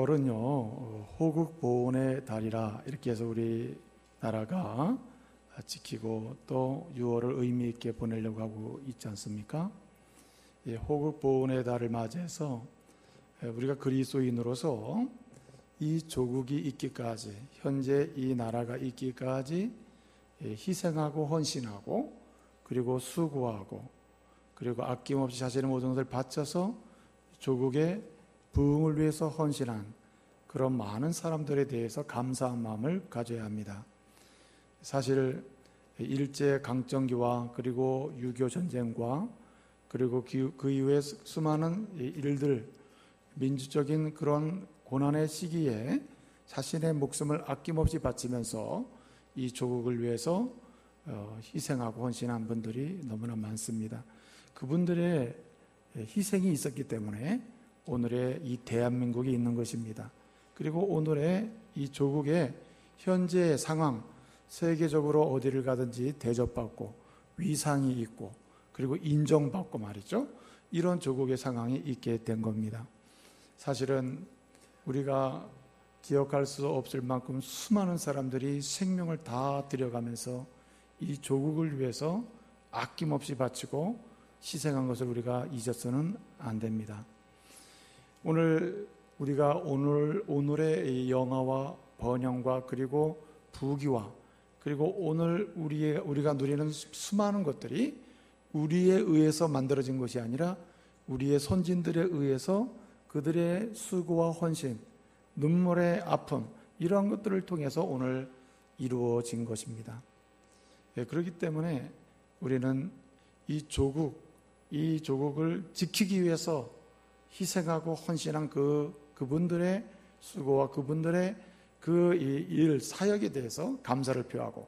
6월은요 호국 보훈의 달이라 이렇게 해서 우리나라가 지키고 또 6월을 의미 있게 보내려고 하고 있지 않습니까? 호국 보훈의 달을 맞이해서 우리가 그리스도인으로서 이 조국이 있기까지, 현재 이 나라가 있기까지 희생하고 헌신하고 그리고 수고하고 그리고 아낌없이 자신의 모든 것을 바쳐서 조국의 부흥을 위해서 헌신한 그런 많은 사람들에 대해서 감사한 마음을 가져야 합니다. 사실 일제 강점기와 그리고 6.25 전쟁과 그리고 그 이후에 수많은 일들, 민주적인 그런 고난의 시기에 자신의 목숨을 아낌없이 바치면서 이 조국을 위해서 희생하고 헌신한 분들이 너무나 많습니다. 그분들의 희생이 있었기 때문에 오늘의 이 대한민국이 있는 것입니다. 그리고 오늘의 이 조국의 현재의 상황, 세계적으로 어디를 가든지 대접받고 위상이 있고 그리고 인정받고 말이죠. 이런 조국의 상황이 있게 된 겁니다. 사실은 우리가 기억할 수 없을 만큼 수많은 사람들이 생명을 다 들여가면서 이 조국을 위해서 아낌없이 바치고 희생한 것을 우리가 잊어서는 안 됩니다. 오늘 우리가 오늘의 영화와 번영과 그리고 부귀와 그리고 오늘 우리가 누리는 수많은 것들이 우리에 의해서 만들어진 것이 아니라 우리의 선진들에 의해서 그들의 수고와 헌신, 눈물의 아픔 이러한 것들을 통해서 오늘 이루어진 것입니다. 그렇기 때문에 우리는 이 조국을 지키기 위해서 희생하고 헌신한 그분들의 수고와 그분들의 그 일 사역에 대해서 감사를 표하고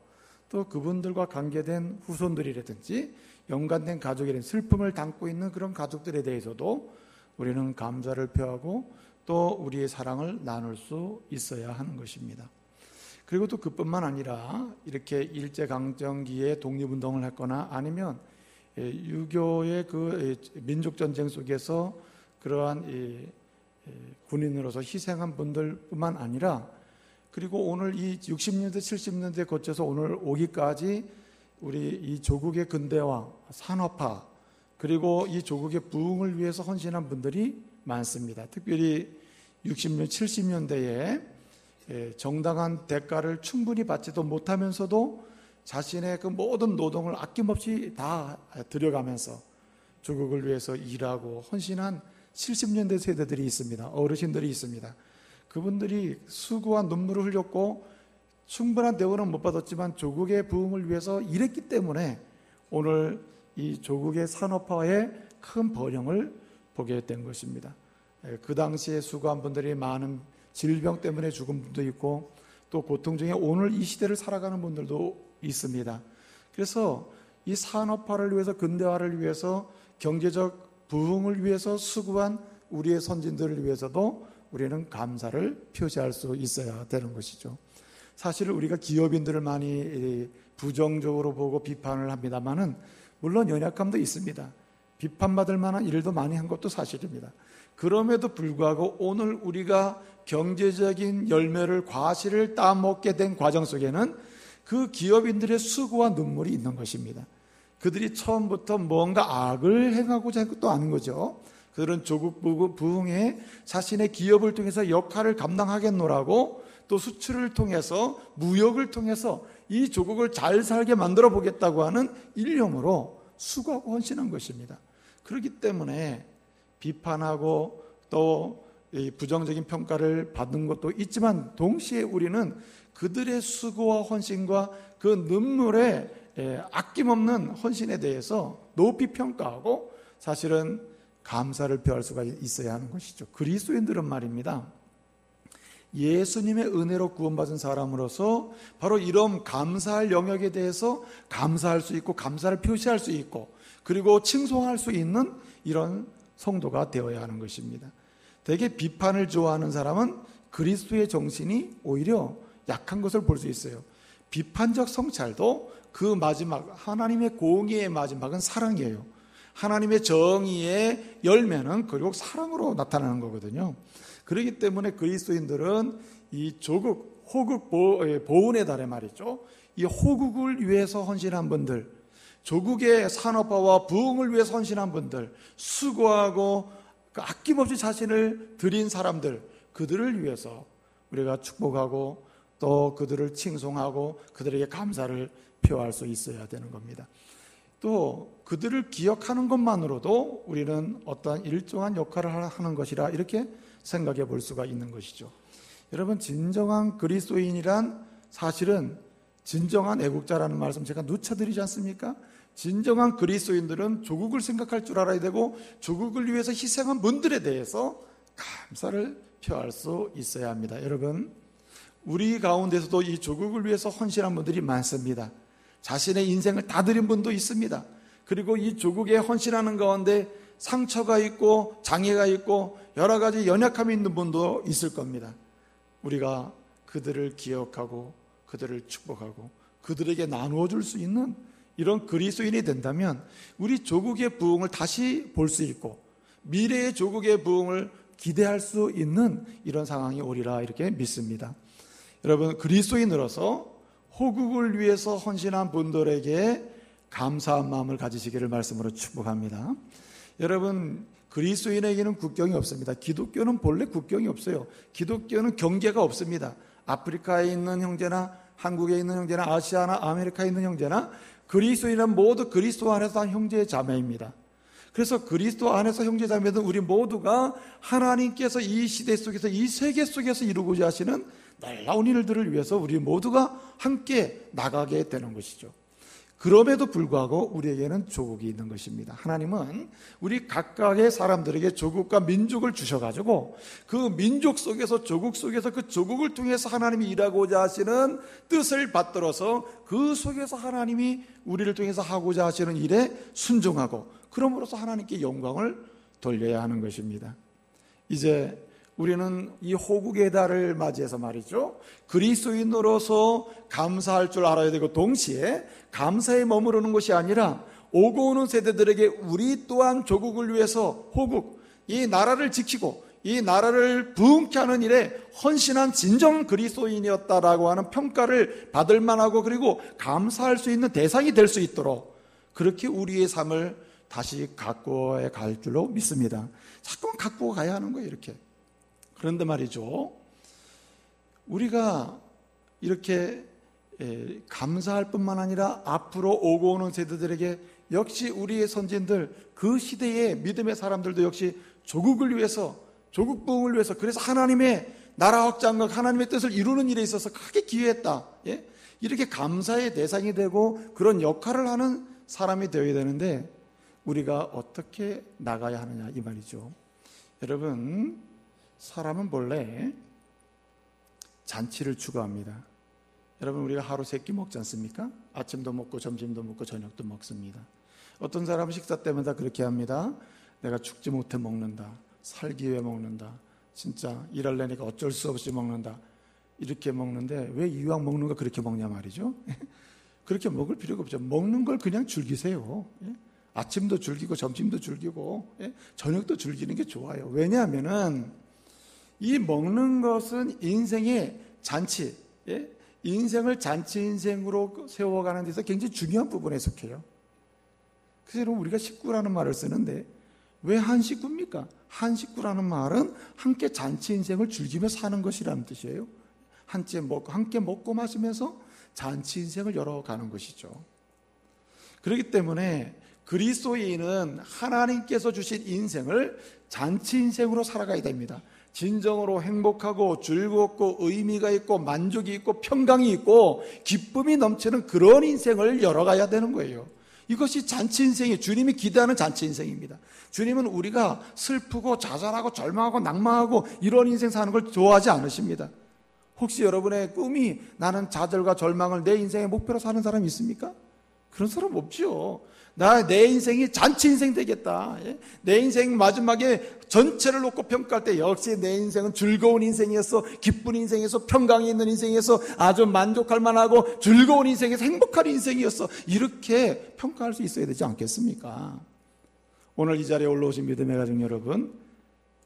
또 그분들과 관계된 후손들이라든지 연관된 가족이라든지 슬픔을 담고 있는 그런 가족들에 대해서도 우리는 감사를 표하고 또 우리의 사랑을 나눌 수 있어야 하는 것입니다. 그리고 또 그뿐만 아니라 이렇게 일제강점기에 독립운동을 했거나 아니면 6.25의 그 민족전쟁 속에서 그러한 군인으로서 희생한 분들뿐만 아니라 그리고 오늘 이 60년대 70년대에 거쳐서 오늘 오기까지 우리 이 조국의 근대화, 산업화 그리고 이 조국의 부흥을 위해서 헌신한 분들이 많습니다. 특별히 60년, 70년대에 정당한 대가를 충분히 받지도 못하면서도 자신의 그 모든 노동을 아낌없이 다 들여가면서 조국을 위해서 일하고 헌신한 70년대 세대들이 있습니다. 어르신들이 있습니다. 그분들이 수고와 눈물을 흘렸고 충분한 대우는 못 받았지만 조국의 부흥을 위해서 일했기 때문에 오늘 이 조국의 산업화에 큰 번영을 보게 된 것입니다. 그 당시에 수고한 분들이 많은 질병 때문에 죽은 분도 있고 또 고통 중에 오늘 이 시대를 살아가는 분들도 있습니다. 그래서 이 산업화를 위해서 근대화를 위해서 경제적 부흥을 위해서 수고한 우리의 선진들을 위해서도 우리는 감사를 표시할 수 있어야 되는 것이죠. 사실 우리가 기업인들을 많이 부정적으로 보고 비판을 합니다만은 물론 연약함도 있습니다. 비판받을 만한 일도 많이 한 것도 사실입니다. 그럼에도 불구하고 오늘 우리가 경제적인 열매를 과실을 따먹게 된 과정 속에는 그 기업인들의 수고와 눈물이 있는 것입니다. 그들이 처음부터 뭔가 악을 행하고자 한 것도 아닌 거죠. 그들은 조국 부흥에 자신의 기업을 통해서 역할을 감당하겠노라고 또 수출을 통해서 무역을 통해서 이 조국을 잘 살게 만들어 보겠다고 하는 일념으로 수고하고 헌신한 것입니다. 그렇기 때문에 비판하고 또 부정적인 평가를 받는 것도 있지만 동시에 우리는 그들의 수고와 헌신과 그 눈물의 아낌없는 헌신에 대해서 높이 평가하고 사실은 감사를 표할 수가 있어야 하는 것이죠. 그리스도인들은 말입니다. 예수님의 은혜로 구원받은 사람으로서 바로 이런 감사할 영역에 대해서 감사할 수 있고 감사를 표시할 수 있고 그리고 칭송할 수 있는 이런 성도가 되어야 하는 것입니다. 되게 비판을 좋아하는 사람은 그리스도의 정신이 오히려 약한 것을 볼 수 있어요. 비판적 성찰도 그 마지막 하나님의 공의의 마지막은 사랑이에요. 하나님의 정의의 열매는 결국 사랑으로 나타나는 거거든요. 그렇기 때문에 그리스도인들은 이 조국, 호국 보훈의 달에 말이죠. 이 호국을 위해서 헌신한 분들, 조국의 산업화와 부흥을 위해서 헌신한 분들, 수고하고 아낌없이 자신을 드린 사람들, 그들을 위해서 우리가 축복하고 또 그들을 칭송하고 그들에게 감사를 표할 수 있어야 되는 겁니다. 또 그들을 기억하는 것만으로도 우리는 어떠한 일정한 역할을 하는 것이라 이렇게 생각해 볼 수가 있는 것이죠. 여러분, 진정한 그리스도인이란 사실은 진정한 애국자라는 말씀 제가 누차드리지 않습니까? 진정한 그리스도인들은 조국을 생각할 줄 알아야 되고 조국을 위해서 희생한 분들에 대해서 감사를 표할 수 있어야 합니다. 여러분, 우리 가운데서도 이 조국을 위해서 헌신한 분들이 많습니다. 자신의 인생을 다 드린 분도 있습니다. 그리고 이 조국에 헌신하는 가운데 상처가 있고 장애가 있고 여러 가지 연약함이 있는 분도 있을 겁니다. 우리가 그들을 기억하고 그들을 축복하고 그들에게 나누어 줄 수 있는 이런 그리스도인이 된다면 우리 조국의 부흥을 다시 볼 수 있고 미래의 조국의 부흥을 기대할 수 있는 이런 상황이 오리라 이렇게 믿습니다. 여러분, 그리스도인으로서 호국을 위해서 헌신한 분들에게 감사한 마음을 가지시기를 말씀으로 축복합니다. 여러분, 그리스도인에게는 국경이 없습니다. 기독교는 본래 국경이 없어요. 기독교는 경계가 없습니다. 아프리카에 있는 형제나 한국에 있는 형제나 아시아나 아메리카에 있는 형제나 그리스도인은 모두 그리스도 안에서 한 형제 자매입니다. 그래서 그리스도 안에서 형제 자매는 우리 모두가 하나님께서 이 시대 속에서 이 세계 속에서 이루고자 하시는 놀라운 일들을 위해서 우리 모두가 함께 나가게 되는 것이죠. 그럼에도 불구하고 우리에게는 조국이 있는 것입니다. 하나님은 우리 각각의 사람들에게 조국과 민족을 주셔가지고 그 민족 속에서 조국 속에서 그 조국을 통해서 하나님이 일하고자 하시는 뜻을 받들어서 그 속에서 하나님이 우리를 통해서 하고자 하시는 일에 순종하고 그럼으로써 하나님께 영광을 돌려야 하는 것입니다. 이제 우리는 이 호국의 달을 맞이해서 말이죠, 그리스도인으로서 감사할 줄 알아야 되고 동시에 감사에 머무르는 것이 아니라 오고 오는 세대들에게 우리 또한 조국을 위해서 호국, 이 나라를 지키고 이 나라를 부흥케 하는 일에 헌신한 진정 그리스도인이었다라고 하는 평가를 받을 만하고 그리고 감사할 수 있는 대상이 될 수 있도록 그렇게 우리의 삶을 다시 가꾸어 갈 줄로 믿습니다. 자꾸만 가꾸어 가야 하는 거예요, 이렇게. 그런데 말이죠, 우리가 이렇게 감사할 뿐만 아니라 앞으로 오고 오는 세대들에게 역시 우리의 선진들, 그 시대의 믿음의 사람들도 역시 조국을 위해서, 조국 부흥을 위해서, 그래서 하나님의 나라 확장과 하나님의 뜻을 이루는 일에 있어서 크게 기여했다, 이렇게 감사의 대상이 되고 그런 역할을 하는 사람이 되어야 되는데 우리가 어떻게 나가야 하느냐 이 말이죠. 여러분, 사람은 본래 잔치를 추구합니다. 여러분, 우리가 하루 3끼 먹지 않습니까? 아침도 먹고 점심도 먹고 저녁도 먹습니다. 어떤 사람은 식사 때마다 그렇게 합니다. 내가 죽지 못해 먹는다, 살기 위해 먹는다, 진짜 일하려니까 어쩔 수 없이 먹는다, 이렇게 먹는데 왜 이왕 먹는 거 그렇게 먹냐 말이죠. 그렇게 먹을 필요가 없죠. 먹는 걸 그냥 즐기세요. 아침도 즐기고 점심도 즐기고 저녁도 즐기는 게 좋아요. 왜냐하면은 이 먹는 것은 인생의 잔치, 인생을 잔치 인생으로 세워가는 데서 굉장히 중요한 부분에 속해요. 그래서 여러분, 우리가 식구라는 말을 쓰는데 왜 한 식구입니까? 한 식구라는 말은 함께 잔치 인생을 즐기며 사는 것이라는 뜻이에요. 함께 먹고 마시면서 잔치 인생을 열어가는 것이죠. 그렇기 때문에 그리스도인은 하나님께서 주신 인생을 잔치 인생으로 살아가야 됩니다. 진정으로 행복하고 즐겁고 의미가 있고 만족이 있고 평강이 있고 기쁨이 넘치는 그런 인생을 열어가야 되는 거예요. 이것이 잔치 인생이 주님이 기대하는 잔치 인생입니다. 주님은 우리가 슬프고 좌절하고 절망하고 낭망하고 이런 인생 사는 걸 좋아하지 않으십니다. 혹시 여러분의 꿈이 나는 좌절과 절망을 내 인생의 목표로 사는 사람이 있습니까? 그런 사람 없죠. 내 인생이 잔치 인생 되겠다. 내 인생 마지막에 전체를 놓고 평가할 때 역시 내 인생은 즐거운 인생이었어, 기쁜 인생이었어, 평강이 있는 인생이었어, 아주 만족할 만하고 즐거운 인생에서 행복한 인생이었어, 이렇게 평가할 수 있어야 되지 않겠습니까? 오늘 이 자리에 올라오신 믿음의 가족 여러분,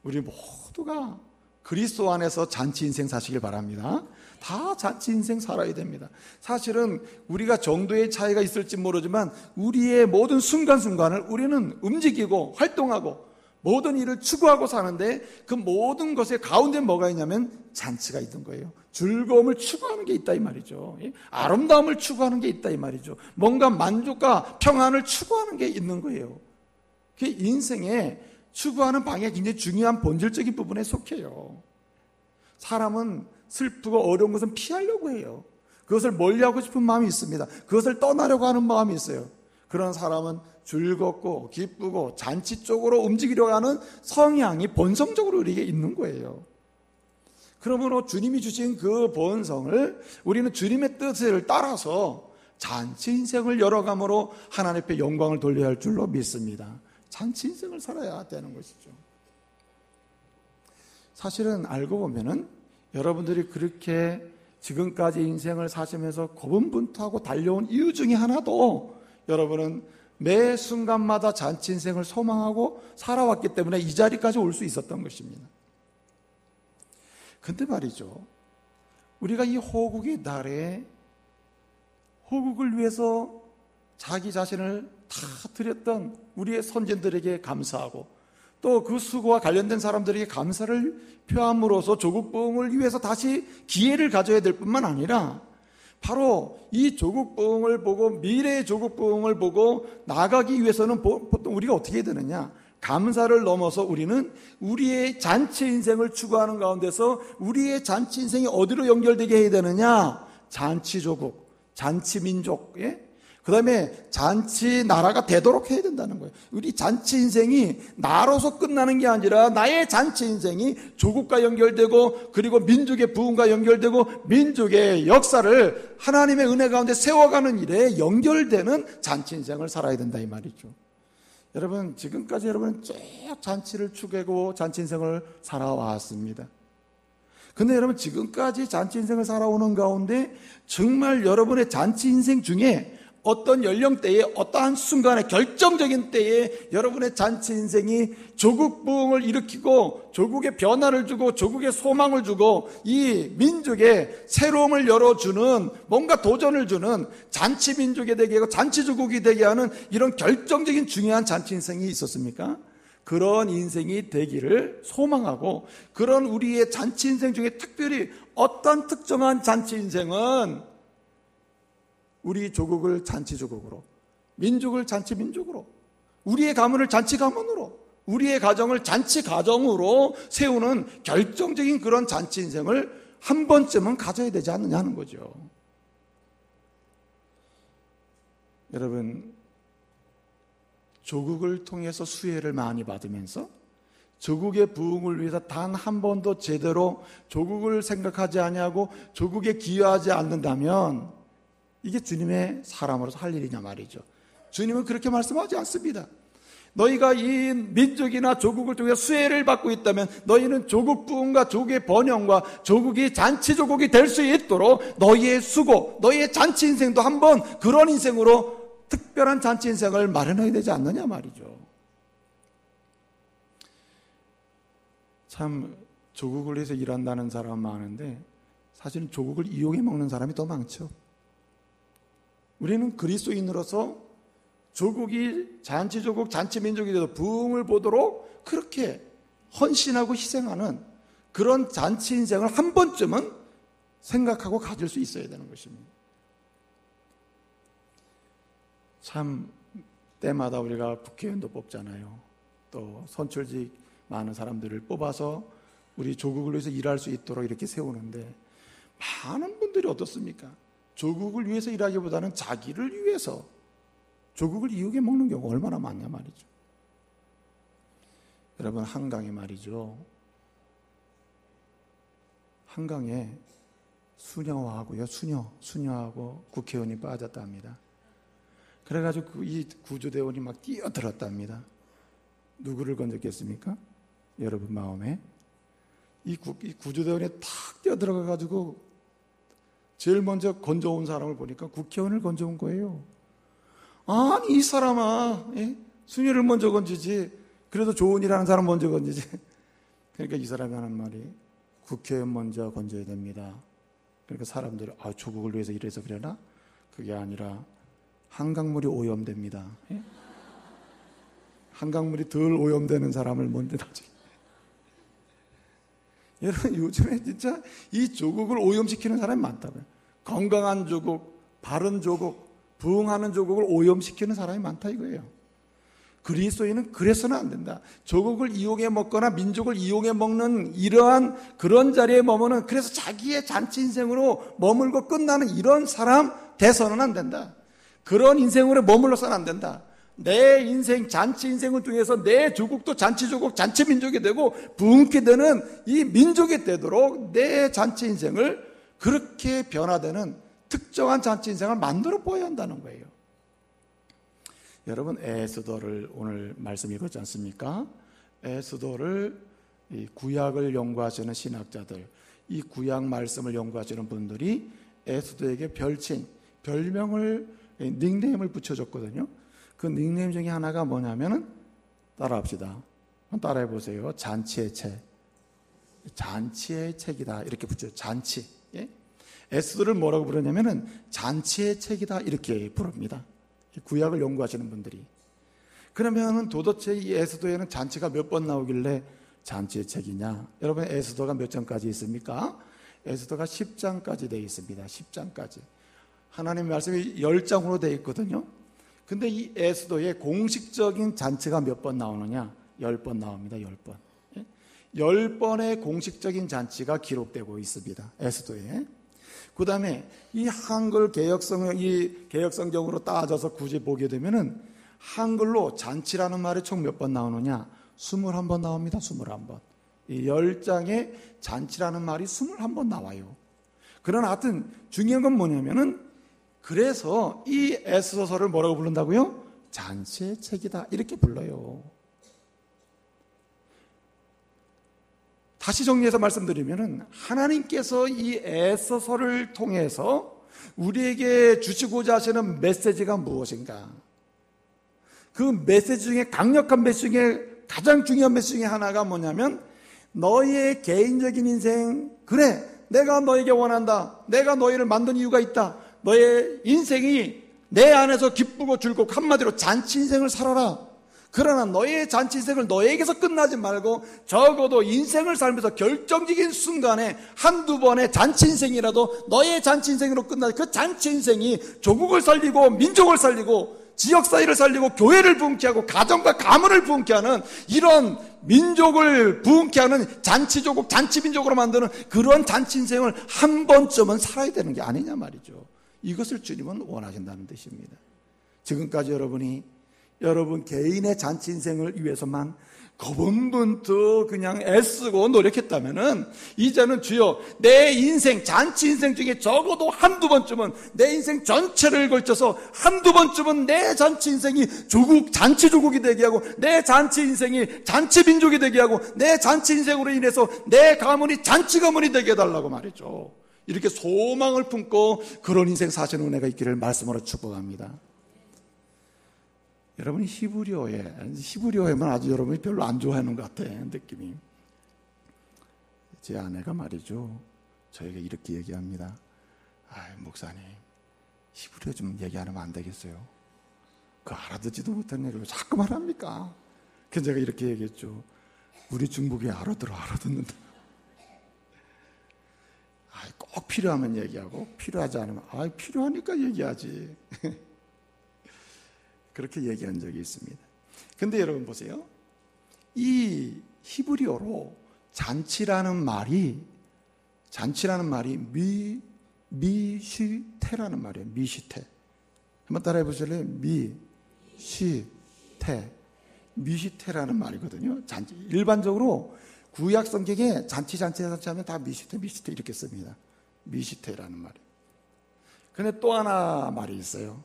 우리 모두가 그리스도 안에서 잔치 인생 사시길 바랍니다. 다 잔치 인생 살아야 됩니다. 사실은 우리가 정도의 차이가 있을지 모르지만 우리의 모든 순간순간을 우리는 움직이고 활동하고 모든 일을 추구하고 사는데, 그 모든 것의 가운데 뭐가 있냐면 잔치가 있는 거예요. 즐거움을 추구하는 게 있다 이 말이죠. 아름다움을 추구하는 게 있다 이 말이죠. 뭔가 만족과 평안을 추구하는 게 있는 거예요. 그게 인생에 추구하는 방향이 굉장히 중요한 본질적인 부분에 속해요. 사람은 슬프고 어려운 것은 피하려고 해요. 그것을 멀리하고 싶은 마음이 있습니다. 그것을 떠나려고 하는 마음이 있어요. 그런 사람은 즐겁고 기쁘고 잔치 쪽으로 움직이려고 하는 성향이 본성적으로 우리에게 있는 거예요. 그러므로 주님이 주신 그 본성을 우리는 주님의 뜻을 따라서 잔치 인생을 열어감으로 하나님 앞에 영광을 돌려야 할 줄로 믿습니다. 잔치 인생을 살아야 되는 것이죠. 사실은 알고 보면은 여러분들이 그렇게 지금까지 인생을 사시면서 고분분투하고 달려온 이유 중에 하나도 여러분은 매 순간마다 잔치 인생을 소망하고 살아왔기 때문에 이 자리까지 올 수 있었던 것입니다. 근데 말이죠, 우리가 이 호국의 날에 호국을 위해서 자기 자신을 다 드렸던 우리의 선진들에게 감사하고 또 그 수고와 관련된 사람들에게 감사를 표함으로써 조국 부흥을 위해서 다시 기회를 가져야 될 뿐만 아니라 바로 이 조국 부흥을 보고 미래의 조국 부흥을 보고 나가기 위해서는 보통 우리가 어떻게 해야 되느냐, 감사를 넘어서 우리는 우리의 잔치 인생을 추구하는 가운데서 우리의 잔치 인생이 어디로 연결되게 해야 되느냐, 잔치 조국, 잔치 민족, 그 다음에 잔치 나라가 되도록 해야 된다는 거예요. 우리 잔치 인생이 나로서 끝나는 게 아니라 나의 잔치 인생이 조국과 연결되고 그리고 민족의 부흥과 연결되고 민족의 역사를 하나님의 은혜 가운데 세워가는 일에 연결되는 잔치 인생을 살아야 된다 이 말이죠. 여러분, 지금까지 여러분은 쭉 잔치를 추구하고 잔치 인생을 살아왔습니다. 근데 여러분, 지금까지 잔치 인생을 살아오는 가운데 정말 여러분의 잔치 인생 중에 어떤 연령대에 어떠한 순간에 결정적인 때에 여러분의 잔치 인생이 조국 부흥을 일으키고 조국의 변화를 주고 조국의 소망을 주고 이 민족의 새로움을 열어주는 뭔가 도전을 주는 잔치 민족이 되게 하고 잔치 조국이 되게 하는 이런 결정적인 중요한 잔치 인생이 있었습니까? 그런 인생이 되기를 소망하고, 그런 우리의 잔치 인생 중에 특별히 어떤 특정한 잔치 인생은 우리 조국을 잔치 조국으로, 민족을 잔치 민족으로, 우리의 가문을 잔치 가문으로, 우리의 가정을 잔치 가정으로 세우는 결정적인 그런 잔치 인생을 한 번쯤은 가져야 되지 않느냐 하는 거죠. 여러분, 조국을 통해서 수혜를 많이 받으면서 조국의 부흥을 위해서 단 한 번도 제대로 조국을 생각하지 아니하고 조국에 기여하지 않는다면 이게 주님의 사람으로서 할 일이냐 말이죠. 주님은 그렇게 말씀하지 않습니다. 너희가 이 민족이나 조국을 통해 수혜를 받고 있다면 너희는 조국 부흥과 조국의 번영과 조국이 잔치 조국이 될 수 있도록 너희의 수고, 너희의 잔치 인생도 한번 그런 인생으로 특별한 잔치 인생을 마련해야 되지 않느냐 말이죠. 참 조국을 위해서 일한다는 사람 많은데 사실은 조국을 이용해 먹는 사람이 더 많죠. 우리는 그리스도인으로서 조국이 잔치조국, 잔치민족이 되어 부흥을 보도록 그렇게 헌신하고 희생하는 그런 잔치 인생을 한 번쯤은 생각하고 가질 수 있어야 되는 것입니다. 참 때마다 우리가 국회의원도 뽑잖아요. 또 선출직 많은 사람들을 뽑아서 우리 조국을 위해서 일할 수 있도록 이렇게 세우는데 많은 분들이 어떻습니까? 조국을 위해서 일하기보다는 자기를 위해서 조국을 이용해 먹는 경우가 얼마나 많냐 말이죠. 여러분, 한강에 말이죠, 한강에 수녀하고요, 수녀하고 국회의원이 빠졌답니다. 그래가지고 이 구조대원이 막 뛰어들었답니다. 누구를 건졌겠습니까? 여러분 마음에 이 구조대원이 탁 뛰어들어가가지고 제일 먼저 건져온 사람을 보니까 국회의원을 건져온 거예요. 아니 이 사람아, 순위를 먼저 건지지. 그래도 좋은 일 하는 사람 먼저 건지지. 그러니까 이 사람이 하는 말이 국회의원 먼저 건져야 됩니다. 그러니까 사람들이 조국을 위해서 이래서 그러나? 그게 아니라 한강물이 오염됩니다. 예? 한강물이 덜 오염되는 사람을 먼저 나지. 여러분 요즘에 진짜 이 조국을 오염시키는 사람이 많다고요. 건강한 조국, 바른 조국, 부흥하는 조국을 오염시키는 사람이 많다 이거예요. 그리스도인은 그래서는 안 된다. 조국을 이용해 먹거나 민족을 이용해 먹는 이러한 그런 자리에 머무는, 그래서 자기의 잔치 인생으로 머물고 끝나는 이런 사람 돼서는 안 된다. 그런 인생으로 머물러서는 안 된다. 내 인생, 잔치 인생을 통해서 내 조국도 잔치조국, 잔치민족이 되고 부흥케 되는 이 민족이 되도록 내 잔치 인생을 그렇게 변화되는 특정한 잔치 인생을 만들어 보여야 한다는 거예요. 여러분, 에스더를 오늘 말씀 읽었지 않습니까? 에스더를 이 구약을 연구하시는 신학자들, 이 구약 말씀을 연구하시는 분들이 에스더에게 별칭, 별명을, 닉네임을 붙여줬거든요. 그 닉네임 중에 하나가 뭐냐면은, 따라합시다. 따라해 보세요. 잔치의 책. 잔치의 책이다. 이렇게 붙여요. 잔치. 예? 에스더를 뭐라고 부르냐면은 잔치의 책이다. 이렇게 부릅니다. 구약을 연구하시는 분들이. 그러면은 도대체 이 에스더에는 잔치가 몇 번 나오길래 잔치의 책이냐? 여러분, 에스더가 몇 장까지 있습니까? 에스더가 10장까지 되어 있습니다. 10장까지. 하나님의 말씀이 10장으로 되어 있거든요. 근데 이 에스더의 공식적인 잔치가 몇 번 나오느냐? 10번 나옵니다. 10번. 10번의 공식적인 잔치가 기록되고 있습니다. 에스더에. 그 다음에 이 한글 개역성경으로 따져서 굳이 보게 되면은 한글로 잔치라는 말이 총 몇 번 나오느냐? 21번 나옵니다. 21번. 이 10장에 잔치라는 말이 21번 나와요. 그러나 하여튼 중요한 건 뭐냐면은, 그래서 이 에스더서를 뭐라고 부른다고요? 잔치의 책이다. 이렇게 불러요. 다시 정리해서 말씀드리면은, 하나님께서 이 에스더서를 통해서 우리에게 주시고자 하시는 메시지가 무엇인가? 그 메시지 중에, 강력한 메시지 중에 가장 중요한 메시지 중에 하나가 뭐냐면, 너희의 개인적인 인생, 그래, 내가 너에게 원한다. 내가 너희를 만든 이유가 있다. 너의 인생이 내 안에서 기쁘고 즐겁고, 한마디로 잔치 인생을 살아라. 그러나 너의 잔치 인생을 너에게서 끝나지 말고 적어도 인생을 살면서 결정적인 순간에 한두 번의 잔치 인생이라도 너의 잔치 인생으로 끝나지, 그 잔치 인생이 조국을 살리고 민족을 살리고 지역사회를 살리고 교회를 부흥케 하고 가정과 가문을 부흥케 하는, 이런 민족을 부흥케 하는 잔치조국, 잔치민족으로 만드는 그런 잔치 인생을 한 번쯤은 살아야 되는 게 아니냐 말이죠. 이것을 주님은 원하신다는 뜻입니다. 지금까지 여러분 개인의 잔치 인생을 위해서만 고분분투 그냥 애쓰고 노력했다면은, 이제는 주여, 내 인생, 잔치 인생 중에 적어도 한두 번쯤은, 내 인생 전체를 걸쳐서 한두 번쯤은 내 잔치 인생이 잔치 조국이 되게 하고, 내 잔치 인생이 잔치 민족이 되게 하고, 내 잔치 인생으로 인해서 내 가문이 잔치 가문이 되게 해달라고 말이죠. 이렇게 소망을 품고 그런 인생 사시는 은혜가 있기를 말씀으로 축복합니다. 여러분이 히브리어에만 아주 여러분이 별로 안 좋아하는 것 같아, 느낌이. 제 아내가 말이죠, 저에게 이렇게 얘기합니다. 목사님, 히브리어 좀 얘기 안 하면 안 되겠어요? 그 알아듣지도 못하는 얘기를 자꾸 말합니까? 그래서 제가 이렇게 얘기했죠. 우리 중국이 알아듣는다. 꼭 필요하면 얘기하고, 필요하지 않으면 필요하니까 얘기하지. 그렇게 얘기한 적이 있습니다. 근데 여러분 보세요. 이 히브리어로 잔치라는 말이 미시테라는 말이에요. 미시테. 한번 따라해 보실래요? 미시테라는 말이거든요. 잔치. 일반적으로 구약 성경에 잔치 하면 다 미시테 이렇게 씁니다. 미시테라는 말이. 근데 또 하나 말이 있어요.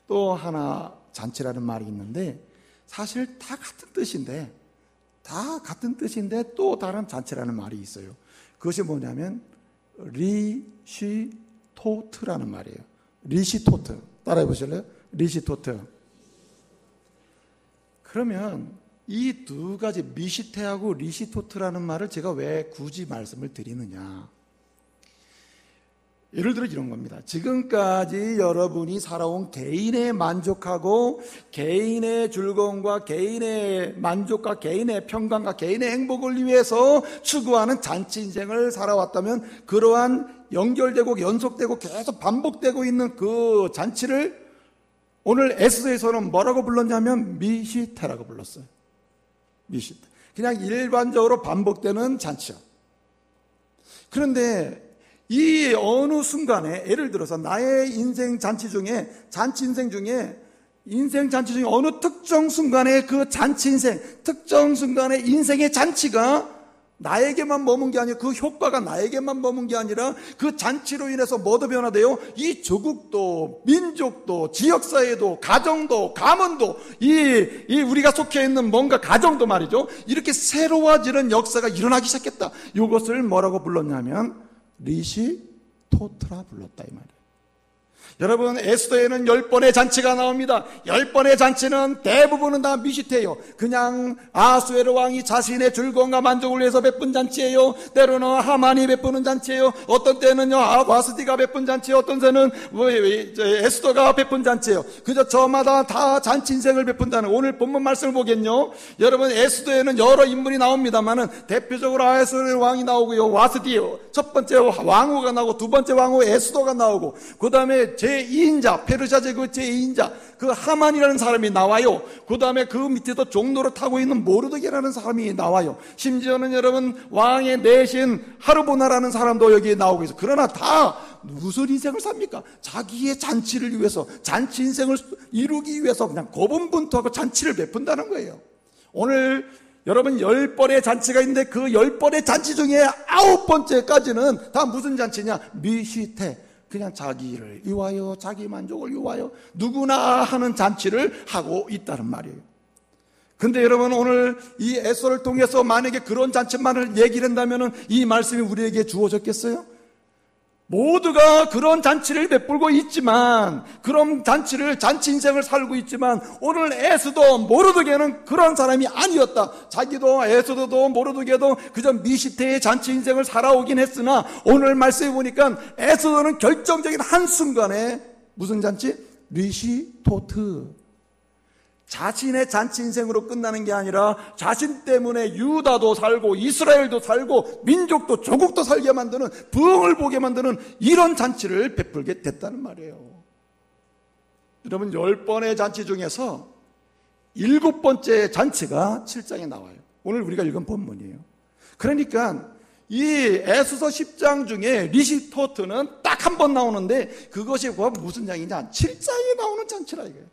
또 하나 잔치라는 말이 있는데, 사실 다 같은 뜻인데 또 다른 잔치라는 말이 있어요. 그것이 뭐냐면 리시토트라는 말이에요. 리시토트. 따라해 보실래요? 리시토트. 그러면 이 두 가지 미시테하고 리시토트라는 말을 제가 왜 굳이 말씀을 드리느냐? 예를 들어 이런 겁니다. 지금까지 여러분이 살아온 개인의 만족하고 개인의 즐거움과 개인의 만족과 개인의 평강과 개인의 행복을 위해서 추구하는 잔치 인생을 살아왔다면 그러한 연결되고 연속되고 계속 반복되고 있는 그 잔치를 오늘 에스더에서는 뭐라고 불렀냐면 미시테라고 불렀어요. 미시테. 그냥 일반적으로 반복되는 잔치요. 그런데 이 어느 순간에 예를 들어서 나의 인생 잔치 중에 인생 잔치 중에 어느 특정 순간에 그 잔치 인생, 특정 순간에 인생의 잔치가 나에게만 머문 게 아니라 그 효과가 나에게만 머문 게 아니라 그 잔치로 인해서 뭐도 변화돼요? 이 조국도 민족도 지역사회도 가정도 가문도 이 우리가 속해 있는 뭔가 가정도 말이죠. 이렇게 새로워지는 역사가 일어나기 시작했다. 이것을 뭐라고 불렀냐면 리시토트라 불렀다 이 말이에요. 여러분 에스더에는 10번의 잔치가 나옵니다. 10번의 잔치는 대부분은 다 미시테예요. 그냥 아수에르 왕이 자신의 즐거움과 만족을 위해서 베푼 잔치예요. 때로는 하만이 베푸는 잔치예요. 어떤 때는요 와스디가 베푼 잔치예요. 어떤 때는 에스더가 베푼 잔치예요. 그저 저마다 다 잔치 인생을 베푼다는 오늘 본문 말씀을 보겠요. 여러분 에스더에는 여러 인물이 나옵니다만은 대표적으로 아수에르 왕이 나오고요. 와스디요. 첫 번째 왕후가 나오고 두 번째 왕후 에스더가 나오고 그 다음에 제2인자, 페르시아 제국 제2인자, 그 하만이라는 사람이 나와요. 그 다음에 그 밑에서 종로를 타고 있는 모르드게라는 사람이 나와요. 심지어는 여러분, 왕의 내신 하르보나라는 사람도 여기에 나오고 있어요. 그러나 다 무슨 인생을 삽니까? 자기의 잔치를 위해서, 잔치 인생을 이루기 위해서 그냥 고분분투하고 잔치를 베푼다는 거예요. 오늘 여러분 10번의 잔치가 있는데 그 10번의 잔치 중에 9번째까지는 다 무슨 잔치냐? 미시테. 그냥 자기를 위하여 자기 만족을 위하여 누구나 하는 잔치를 하고 있다는 말이에요. 근데 여러분 오늘 이 에스더를 통해서 만약에 그런 잔치만을 얘기를 한다면 이 말씀이 우리에게 주어졌겠어요? 모두가 그런 잔치를 베풀고 있지만 그런 잔치 인생을 살고 있지만 오늘 에스더 모르드게는 그런 사람이 아니었다. 자기도 에스더도 모르드게도 그저 미시테의 잔치 인생을 살아오긴 했으나 오늘 말씀해 보니까 에스더는 결정적인 한순간에 무슨 잔치? 리시토트. 자신의 잔치 인생으로 끝나는 게 아니라 자신 때문에 유다도 살고 이스라엘도 살고 민족도 조국도 살게 만드는 부흥을 보게 만드는 이런 잔치를 베풀게 됐다는 말이에요. 여러분 10번의 잔치 중에서 7번째 잔치가 7장에 나와요. 오늘 우리가 읽은 본문이에요. 그러니까 이 에스더 10장 중에 리시토트는 딱 한 번 나오는데 그것이 무슨 장이냐? 7장에 나오는 잔치라 이거예요.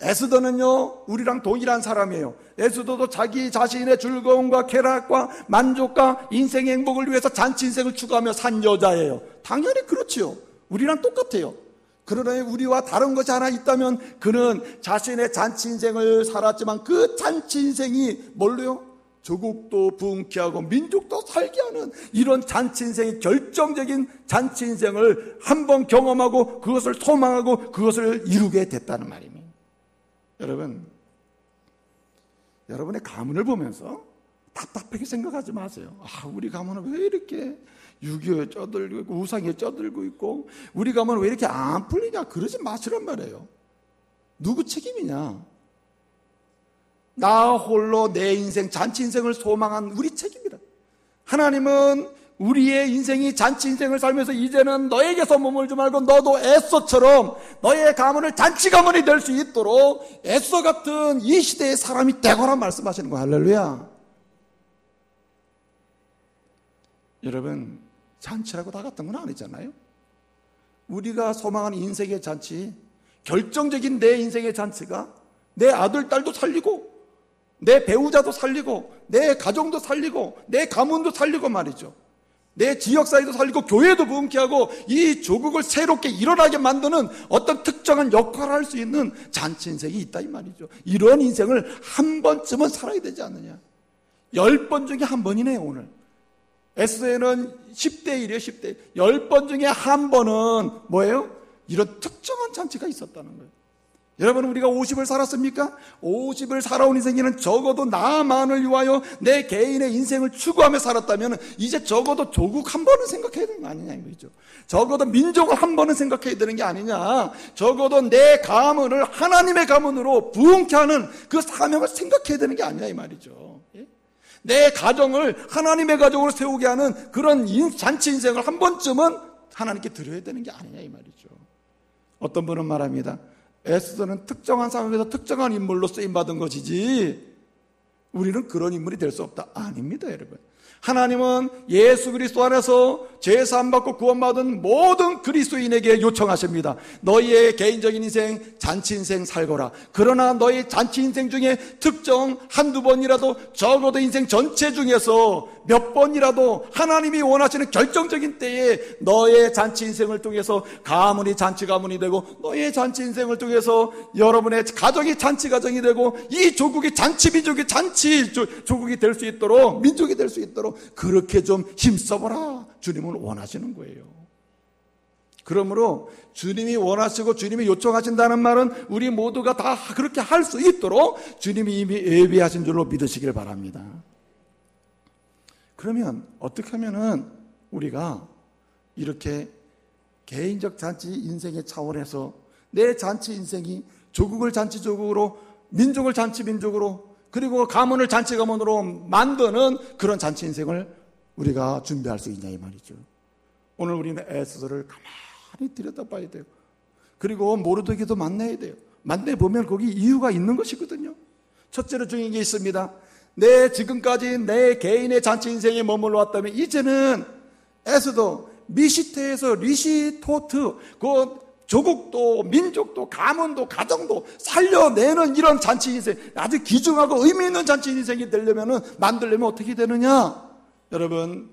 에스더는요 우리랑 동일한 사람이에요. 에스더도 자기 자신의 즐거움과 쾌락과 만족과 인생의 행복을 위해서 잔치 인생을 추구하며 산 여자예요. 당연히 그렇지요. 우리랑 똑같아요. 그러나 우리와 다른 것이 하나 있다면 그는 자신의 잔치 인생을 살았지만 그 잔치 인생이 뭘로요? 조국도 부흥케 하고 민족도 살게 하는 이런 잔치 인생의 결정적인 잔치 인생을 한번 경험하고 그것을 소망하고 그것을 이루게 됐다는 말입니다. 여러분, 여러분의 가문을 보면서 답답하게 생각하지 마세요. 우리 가문은 왜 이렇게 6.25에 쩌들고 있고 우상에 쩌들고 있고 우리 가문은 왜 이렇게 안 풀리냐 그러지 마시란 말이에요. 누구 책임이냐? 나 홀로 내 인생 잔치 인생을 소망한 우리 책임이다. 하나님은 우리의 인생이 잔치 인생을 살면서 이제는 너에게서 머물지 말고 너도 에스더처럼 너의 가문을 잔치 가문이 될 수 있도록 에스더 같은 이 시대의 사람이 되거라 말씀하시는 거예요. 할렐루야. 여러분 잔치라고 다 같은 건 아니잖아요. 우리가 소망하는 인생의 잔치, 결정적인 내 인생의 잔치가 내 아들 딸도 살리고 내 배우자도 살리고 내 가정도 살리고 내 가문도 살리고 말이죠. 내 지역사회도 살리고 교회도 부흥케 하고 이 조국을 새롭게 일어나게 만드는 어떤 특정한 역할을 할 수 있는 잔치 인생이 있다 이 말이죠. 이런 인생을 한 번쯤은 살아야 되지 않느냐. 10번 중에 한 번이네요 오늘. 에스더에는 10대 1이에요 10대 10번 중에 한 번은 뭐예요? 이런 특정한 잔치가 있었다는 거예요. 여러분, 우리가 50을 살았습니까? 50을 살아온 인생에는 적어도 나만을 위하여 내 개인의 인생을 추구하며 살았다면 이제 적어도 조국 한 번은 생각해야 되는 거 아니냐 이거죠. 적어도 민족을 한 번은 생각해야 되는 게 아니냐. 적어도 내 가문을 하나님의 가문으로 부흥케 하는 그 사명을 생각해야 되는 게 아니냐 이 말이죠. 내 가정을 하나님의 가정으로 세우게 하는 그런 잔치 인생을 한 번쯤은 하나님께 드려야 되는 게 아니냐 이 말이죠. 어떤 분은 말합니다. 에스더는 특정한 상황에서 특정한 인물로 쓰임받은 것이지 우리는 그런 인물이 될 수 없다. 아닙니다, 여러분. 하나님은 예수 그리스도 안에서 제사함 받고 구원받은 모든 그리스도인에게 요청하십니다. 너희의 개인적인 인생, 잔치 인생 살거라. 그러나 너희 잔치 인생 중에 특정 한두 번이라도 적어도 인생 전체 중에서 몇 번이라도 하나님이 원하시는 결정적인 때에 너의 잔치 인생을 통해서 가문이 잔치 가문이 되고 너의 잔치 인생을 통해서 여러분의 가정이 잔치 가정이 되고 이 조국이 잔치 민족이 잔치 조국이 될 수 있도록 민족이 될 수 있도록 그렇게 좀 힘써보라. 주님은 원하시는 거예요. 그러므로 주님이 원하시고 주님이 요청하신다는 말은 우리 모두가 다 그렇게 할 수 있도록 주님이 이미 예비하신 줄로 믿으시길 바랍니다. 그러면 어떻게 하면은 우리가 이렇게 개인적 잔치 인생의 차원에서 내 잔치 인생이 조국을 잔치 조국으로 민족을 잔치 민족으로 그리고 가문을 잔치 가문으로 만드는 그런 잔치 인생을 우리가 준비할 수 있냐 이 말이죠. 오늘 우리는 에스더를 가만히 들여다봐야 돼요. 그리고 모르드게도 만나야 돼요. 만나보면 거기 이유가 있는 것이거든요. 첫째로 중요한 게 있습니다. 지금까지 내 개인의 잔치 인생에 머물러 왔다면 이제는 에스더 미시테에서 리시토트 그 조국도 민족도 가문도 가정도 살려내는 이런 잔치 인생, 아주 귀중하고 의미 있는 잔치 인생이 되려면 만들려면 어떻게 되느냐? 여러분,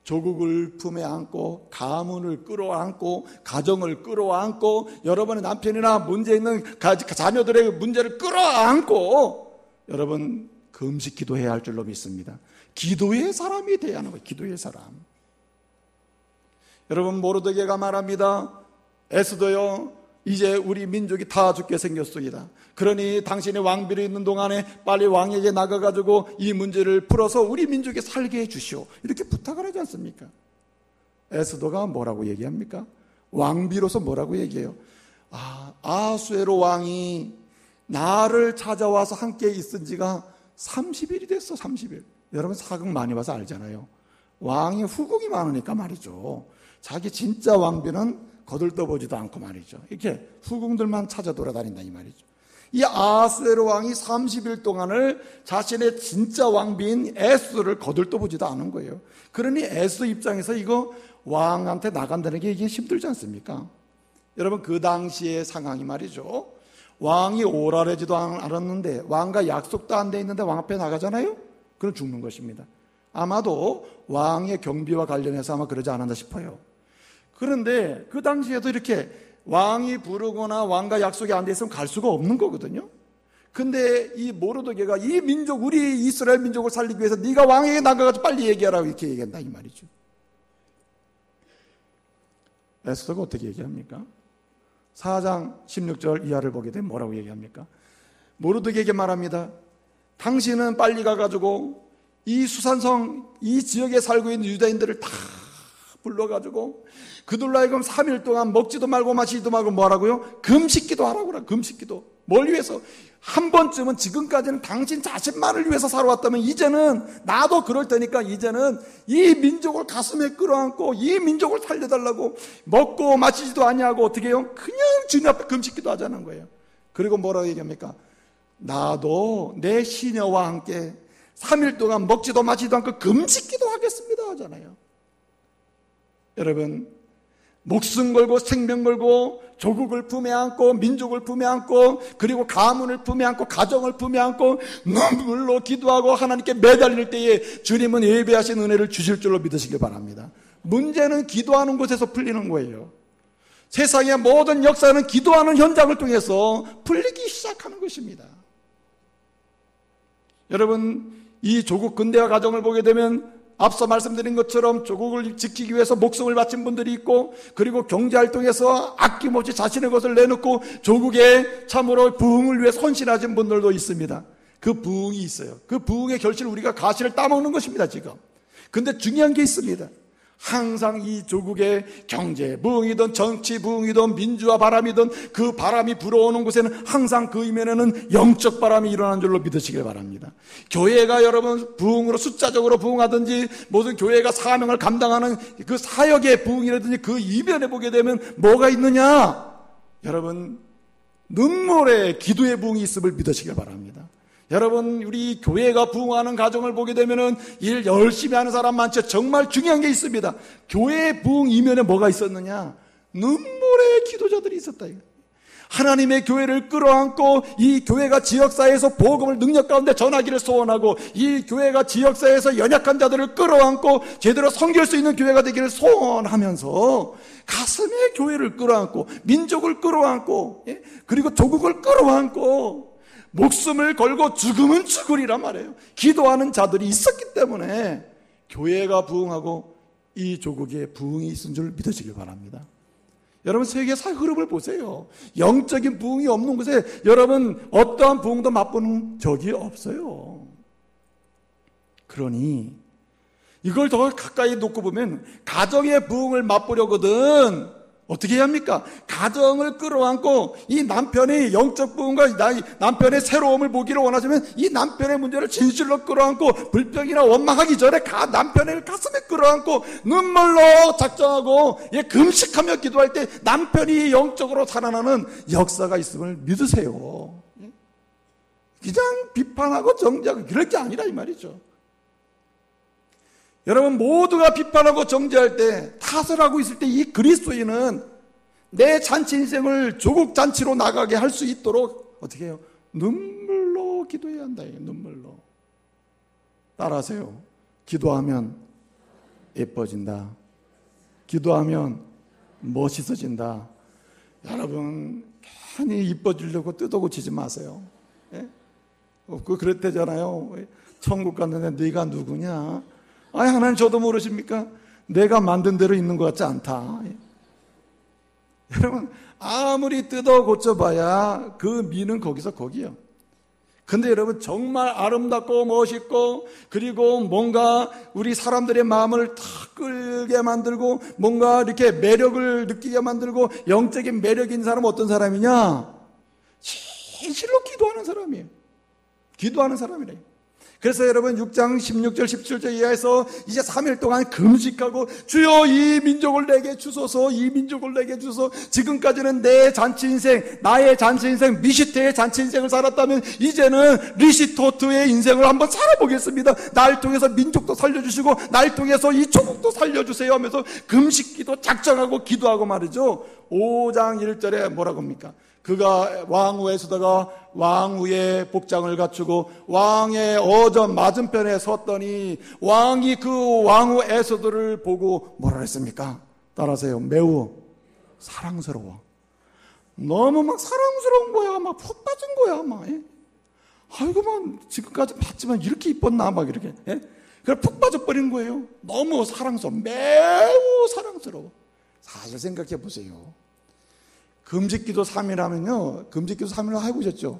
조국을 품에 안고 가문을 끌어안고 가정을 끌어안고 여러분의 남편이나 문제 있는 자녀들의 문제를 끌어안고 여러분 금식 기도해야 할 줄로 믿습니다. 기도의 사람이 돼야 하는 거예요. 기도의 사람. 여러분, 모르드게가 말합니다. 에스더여, 이제 우리 민족이 다 죽게 생겼습니다. 그러니 당신이 왕비로 있는 동안에 빨리 왕에게 나가가지고 이 문제를 풀어서 우리 민족에 살게 해주시오. 이렇게 부탁을 하지 않습니까? 에스더가 뭐라고 얘기합니까? 왕비로서 뭐라고 얘기해요? 아수에로 왕이 나를 찾아와서 함께 있은 지가 30일이 됐어. 30일. 여러분 사극 많이 봐서 알잖아요. 왕이 후궁이 많으니까 말이죠. 자기 진짜 왕비는 거들떠보지도 않고 말이죠. 이렇게 후궁들만 찾아 돌아다닌다 이 말이죠. 이 아수에로 왕이 30일 동안을 자신의 진짜 왕비인 에스더를 거들떠보지도 않은 거예요. 그러니 에스더 입장에서 이거 왕한테 나간다는 게 이게 힘들지 않습니까? 여러분, 그 당시의 상황이 말이죠. 왕이 오라래지도 않았는데 왕과 약속도 안 돼 있는데 왕 앞에 나가잖아요. 그럼 죽는 것입니다. 아마도 왕의 경비와 관련해서 아마 그러지 않았나 싶어요. 그런데 그 당시에도 이렇게 왕이 부르거나 왕과 약속이 안 돼 있으면 갈 수가 없는 거거든요. 근데 이 모르드게가 이 민족, 우리 이스라엘 민족을 살리기 위해서 네가 왕에게 나가가지고 빨리 얘기하라고 이렇게 얘기한다 이 말이죠. 에스더가 어떻게 얘기합니까? 4장 16절 이하를 보게 되면 뭐라고 얘기합니까? 모르드게에게 말합니다. 당신은 빨리 가가지고 이 수산성 이 지역에 살고 있는 유다인들을 다 불러가지고 그들로 하여금 3일 동안 먹지도 말고 마시지도 말고 뭐하라고요? 금식기도 하라고 그래. 금식기도. 뭘 위해서? 한 번쯤은 지금까지는 당신 자신만을 위해서 살아왔다면 이제는 나도 그럴 테니까 이제는 이 민족을 가슴에 끌어안고 이 민족을 살려달라고 먹고 마시지도 아니하고 어떻게 해요? 그냥 주님 앞에 금식기도 하자는 거예요. 그리고 뭐라고 얘기합니까? 나도 내 시녀와 함께 3일 동안 먹지도 마시지도 않고 금식기도 하겠습니다 하잖아요. 여러분, 목숨 걸고 생명 걸고 조국을 품에 안고 민족을 품에 안고 그리고 가문을 품에 안고 가정을 품에 안고 눈물로 기도하고 하나님께 매달릴 때에 주님은 예배하신 은혜를 주실 줄로 믿으시길 바랍니다. 문제는 기도하는 곳에서 풀리는 거예요. 세상의 모든 역사는 기도하는 현장을 통해서 풀리기 시작하는 것입니다. 여러분, 이 조국 근대화 과정을 보게 되면 앞서 말씀드린 것처럼 조국을 지키기 위해서 목숨을 바친 분들이 있고, 그리고 경제활동에서 아낌없이 자신의 것을 내놓고 조국의 참으로 부흥을 위해 헌신하신 분들도 있습니다. 그 부흥이 있어요. 그 부흥의 결실을 우리가 가시를 따먹는 것입니다, 지금. 근데 중요한 게 있습니다. 항상 이 조국의 경제 부흥이든 정치 부흥이든 민주화 바람이든 그 바람이 불어오는 곳에는 항상 그 이면에는 영적 바람이 일어나는 줄로 믿으시길 바랍니다. 교회가 여러분 부흥으로 숫자적으로 부흥하든지 모든 교회가 사명을 감당하는 그 사역의 부흥이라든지 그 이면에 보게 되면 뭐가 있느냐? 여러분 눈물의 기도의 부흥이 있음을 믿으시길 바랍니다. 여러분 우리 교회가 부흥하는 가정을 보게 되면은 일 열심히 하는 사람 많죠. 정말 중요한 게 있습니다. 교회의 부흥 이면에 뭐가 있었느냐? 눈물의 기도자들이 있었다. 하나님의 교회를 끌어안고 이 교회가 지역사회에서 복음을 능력 가운데 전하기를 소원하고, 이 교회가 지역사회에서 연약한 자들을 끌어안고 제대로 섬길 수 있는 교회가 되기를 소원하면서 가슴에 교회를 끌어안고 민족을 끌어안고 그리고 조국을 끌어안고 목숨을 걸고 죽으면 죽으리란 말이에요. 기도하는 자들이 있었기 때문에 교회가 부흥하고 이 조국에 부흥이 있은 줄 믿으시길 바랍니다. 여러분 세계사의 흐름을 보세요. 영적인 부흥이 없는 곳에 여러분 어떠한 부흥도 맛보는 적이 없어요. 그러니 이걸 더 가까이 놓고 보면 가정의 부흥을 맛보려거든 어떻게 해야 합니까? 가정을 끌어안고 이 남편의 영적 부흥과 남편의 새로움을 보기를 원하시면 이 남편의 문제를 진실로 끌어안고 불평이나 원망하기 전에 남편의 가슴에 끌어안고 눈물로 작정하고 금식하며 기도할 때 남편이 영적으로 살아나는 역사가 있음을 믿으세요. 그냥 비판하고 정죄하고 그럴 게 아니라 이 말이죠. 여러분 모두가 비판하고 정죄할 때, 탓을 하고 있을 때 이 그리스도인은 내 잔치 인생을 조국 잔치로 나가게 할 수 있도록 어떻게 해요? 눈물로 기도해야 한다. 눈물로. 따라하세요. 기도하면 예뻐진다. 기도하면 멋있어진다. 여러분 괜히 이뻐지려고 뜯어고치지 마세요. 예? 그랬대잖아요. 천국 갔는데 네가 누구냐? 아니 하나님 저도 모르십니까? 내가 만든 대로 있는 것 같지 않다. 여러분 아무리 뜯어 고쳐봐야 그 미는 거기서 거기요. 근데 여러분 정말 아름답고 멋있고 그리고 뭔가 우리 사람들의 마음을 탁 끌게 만들고 뭔가 이렇게 매력을 느끼게 만들고 영적인 매력 있는 사람은 어떤 사람이냐? 진실로 기도하는 사람이에요. 기도하는 사람이래요. 그래서 여러분 6장 16절 17절 이하에서 이제 3일 동안 금식하고 주여 이 민족을 내게 주소서, 이 민족을 내게 주소서. 지금까지는 내 잔치 인생, 나의 잔치 인생, 미시테의 잔치 인생을 살았다면 이제는 리시토트의 인생을 한번 살아보겠습니다. 날 통해서 민족도 살려주시고 날 통해서 이 조국도 살려주세요 하면서 금식기도 작정하고 기도하고 말이죠. 5장 1절에 뭐라고 합니까? 그가 왕후에 서다가 왕후의 복장을 갖추고 왕의 어전 맞은편에 섰더니 왕이 그 왕후 에서들을 보고 뭐라 했습니까? 따라하세요. 매우 사랑스러워. 너무 막 사랑스러운 거야. 막 푹 빠진 거야. 막. 아이고, 막 지금까지 봤지만 이렇게 이뻤나? 막 이렇게. 그래 푹 빠져버린 거예요. 너무 사랑스러워. 매우 사랑스러워. 사실 생각해 보세요. 금식기도 3일 하면요. 금식기도 3일 해보셨죠?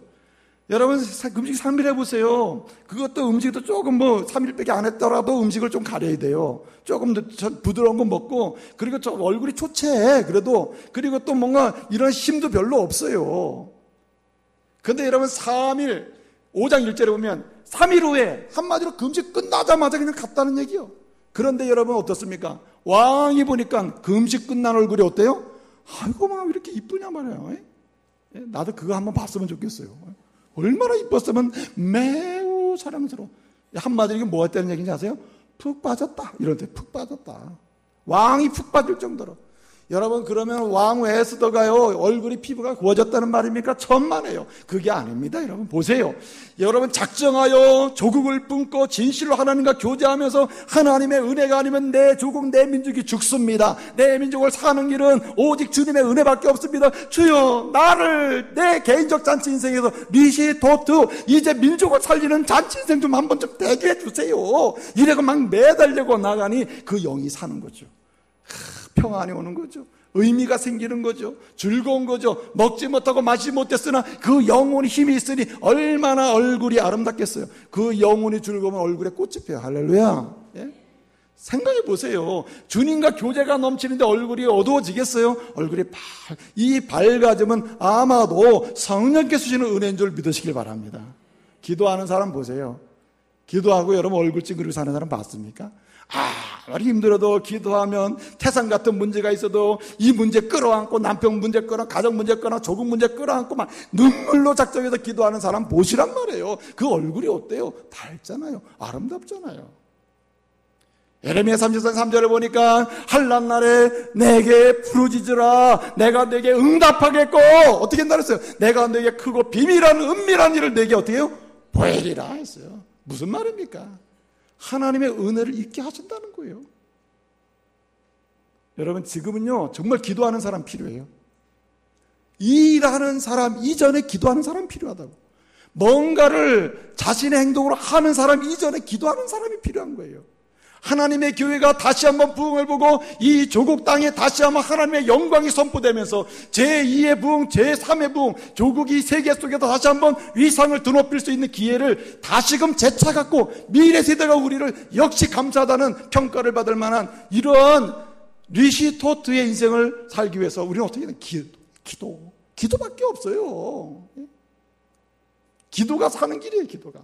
여러분, 금식 3일 해보세요. 그것도 음식도 조금 3일밖에 안 했더라도 음식을 좀 가려야 돼요. 조금 더 부드러운 거 먹고, 그리고 좀 얼굴이 초췌해. 그래도, 그리고 또 뭔가 이런 힘도 별로 없어요. 근데 여러분, 3일, 5장 1절에 보면, 3일 후에 한마디로 금식 끝나자마자 그냥 갔다는 얘기요. 그런데 여러분 어떻습니까? 왕이 보니까 금식 끝난 얼굴이 어때요? 아이고, 막 이렇게 이쁘냐 말이에요. 나도 그거 한번 봤으면 좋겠어요. 얼마나 이뻤으면 매우 사랑스러워. 한마디로 이게 뭐 했다는 얘기인지 아세요? 푹 빠졌다. 이럴 때 푹 빠졌다. 왕이 푹 빠질 정도로. 여러분, 그러면 왕 에스더가요, 얼굴이 피부가 구워졌다는 말입니까? 천만에요. 그게 아닙니다. 여러분, 보세요. 여러분, 작정하여 조국을 품고 진실로 하나님과 교제하면서 하나님의 은혜가 아니면 내 조국, 내 민족이 죽습니다. 내 민족을 사는 길은 오직 주님의 은혜밖에 없습니다. 주여, 나를 내 개인적 잔치 인생에서 리시토트, 이제 민족을 살리는 잔치 인생 좀 한번 좀 되게 해주세요. 이래고 막 매달리고 나가니 그 영이 사는 거죠. 평안이 오는 거죠. 의미가 생기는 거죠. 즐거운 거죠. 먹지 못하고 마시지 못했으나 그 영혼이 힘이 있으니 얼마나 얼굴이 아름답겠어요. 그 영혼이 즐거우면 얼굴에 꽃이 펴요. 할렐루야. 예? 생각해 보세요. 주님과 교제가 넘치는데 얼굴이 어두워지겠어요? 얼굴이 이 밝아짐은 아마도 성령께서 주시는 은혜인 줄 믿으시길 바랍니다. 기도하는 사람 보세요. 기도하고 여러분 얼굴 찡그리고 사는 사람 봤습니까? 아무리 힘들어도 기도하면 태산 같은 문제가 있어도 이 문제 끌어안고 남편 문제 끌어 가정 문제 끌어 조국 문제 끌어안고 막 눈물로 작정해서 기도하는 사람 보시란 말이에요. 그 얼굴이 어때요? 밝잖아요. 아름답잖아요. 예레미야 33장 3절을 보니까 한란 날에 내게 부르짖으라. 내가 내게 응답하겠고, 어떻게 한다 그랬어요? 내가 내게 크고 비밀한 은밀한 일을 내게 어떻게 해요? 보이리라 했어요. 무슨 말입니까? 하나님의 은혜를 잊게 하신다는 거예요. 여러분, 지금은요 정말 기도하는 사람 필요해요. 일하는 사람 이전에 기도하는 사람 필요하다고. 뭔가를 자신의 행동으로 하는 사람 이전에 기도하는 사람이 필요한 거예요. 하나님의 교회가 다시 한번 부흥을 보고 이 조국 땅에 다시 한번 하나님의 영광이 선포되면서 제2의 부흥, 제3의 부흥, 조국이 세계 속에서 다시 한번 위상을 드높일 수 있는 기회를 다시금 되찾았고 미래 세대가 우리를 역시 감사하다는 평가를 받을 만한 이러한 리시토트의 인생을 살기 위해서 우리는 어떻게 해야 돼요? 기도밖에 없어요. 기도가 사는 길이에요. 기도가.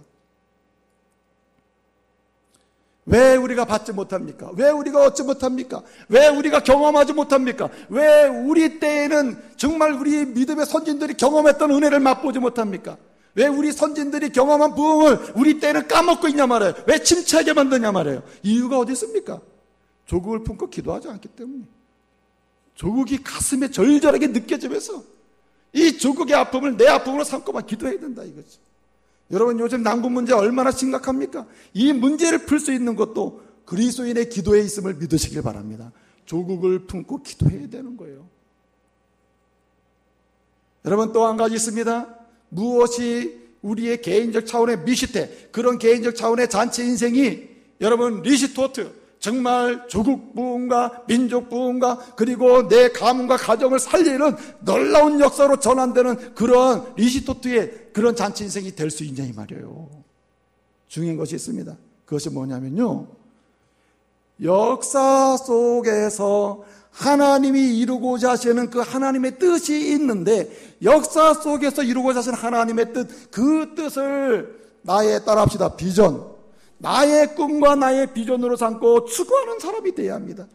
왜 우리가 받지 못합니까? 왜 우리가 얻지 못합니까? 왜 우리가 경험하지 못합니까? 왜 우리 때에는 정말 우리 믿음의 선진들이 경험했던 은혜를 맛보지 못합니까? 왜 우리 선진들이 경험한 부흥을 우리 때는 까먹고 있냐 말이에요. 왜 침체하게 만드냐 말이에요. 이유가 어디 있습니까? 조국을 품고 기도하지 않기 때문에. 조국이 가슴에 절절하게 느껴지면서 이 조국의 아픔을 내 아픔으로 삼고만 기도해야 된다 이거죠. 여러분, 요즘 난국 문제 얼마나 심각합니까? 이 문제를 풀 수 있는 것도 그리스도인의 기도에 있음을 믿으시길 바랍니다. 조국을 품고 기도해야 되는 거예요. 여러분, 또 한 가지 있습니다. 무엇이 우리의 개인적 차원의 미시테, 그런 개인적 차원의 잔치 인생이 여러분 리시토트, 정말 조국 부흥과 민족 부흥과 그리고 내 가문과 가정을 살리는 놀라운 역사로 전환되는 그런 리시토트의 그런 잔치 인생이 될 수 있냐 이 말이에요. 중요한 것이 있습니다. 그것이 뭐냐면요, 역사 속에서 하나님이 이루고자 하시는 그 하나님의 뜻이 있는데 역사 속에서 이루고자 하시는 하나님의 뜻, 그 뜻을 나의 따라합시다 비전, 나의 꿈과 나의 비전으로 삼고 추구하는 사람이 되어야 합니다.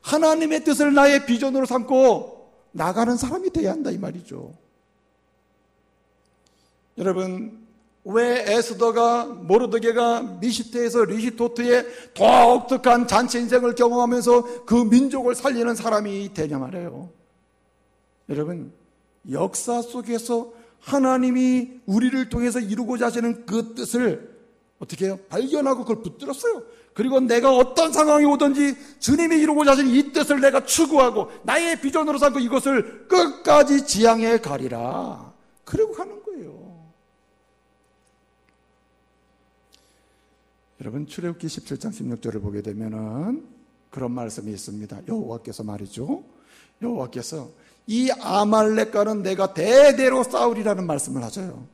하나님의 뜻을 나의 비전으로 삼고 나가는 사람이 되어야 한다 이 말이죠. 여러분, 왜 에스더가 모르드게가 미시테에서 리시토트의 독특한 잔치 인생을 경험하면서 그 민족을 살리는 사람이 되냐 말이에요. 여러분, 역사 속에서 하나님이 우리를 통해서 이루고자 하시는 그 뜻을 어떻게 해요? 발견하고 그걸 붙들었어요. 그리고 내가 어떤 상황이 오든지 주님이 이루고자 하신 이 뜻을 내가 추구하고 나의 비전으로 삼고 이것을 끝까지 지향해 가리라. 그러고 가는 거예요. 여러분, 출애굽기 17장 16절을 보게 되면은 그런 말씀이 있습니다. 여호와께서 말이죠. 여호와께서 이 아말렉과는 내가 대대로 싸우리라는 말씀을 하셔요.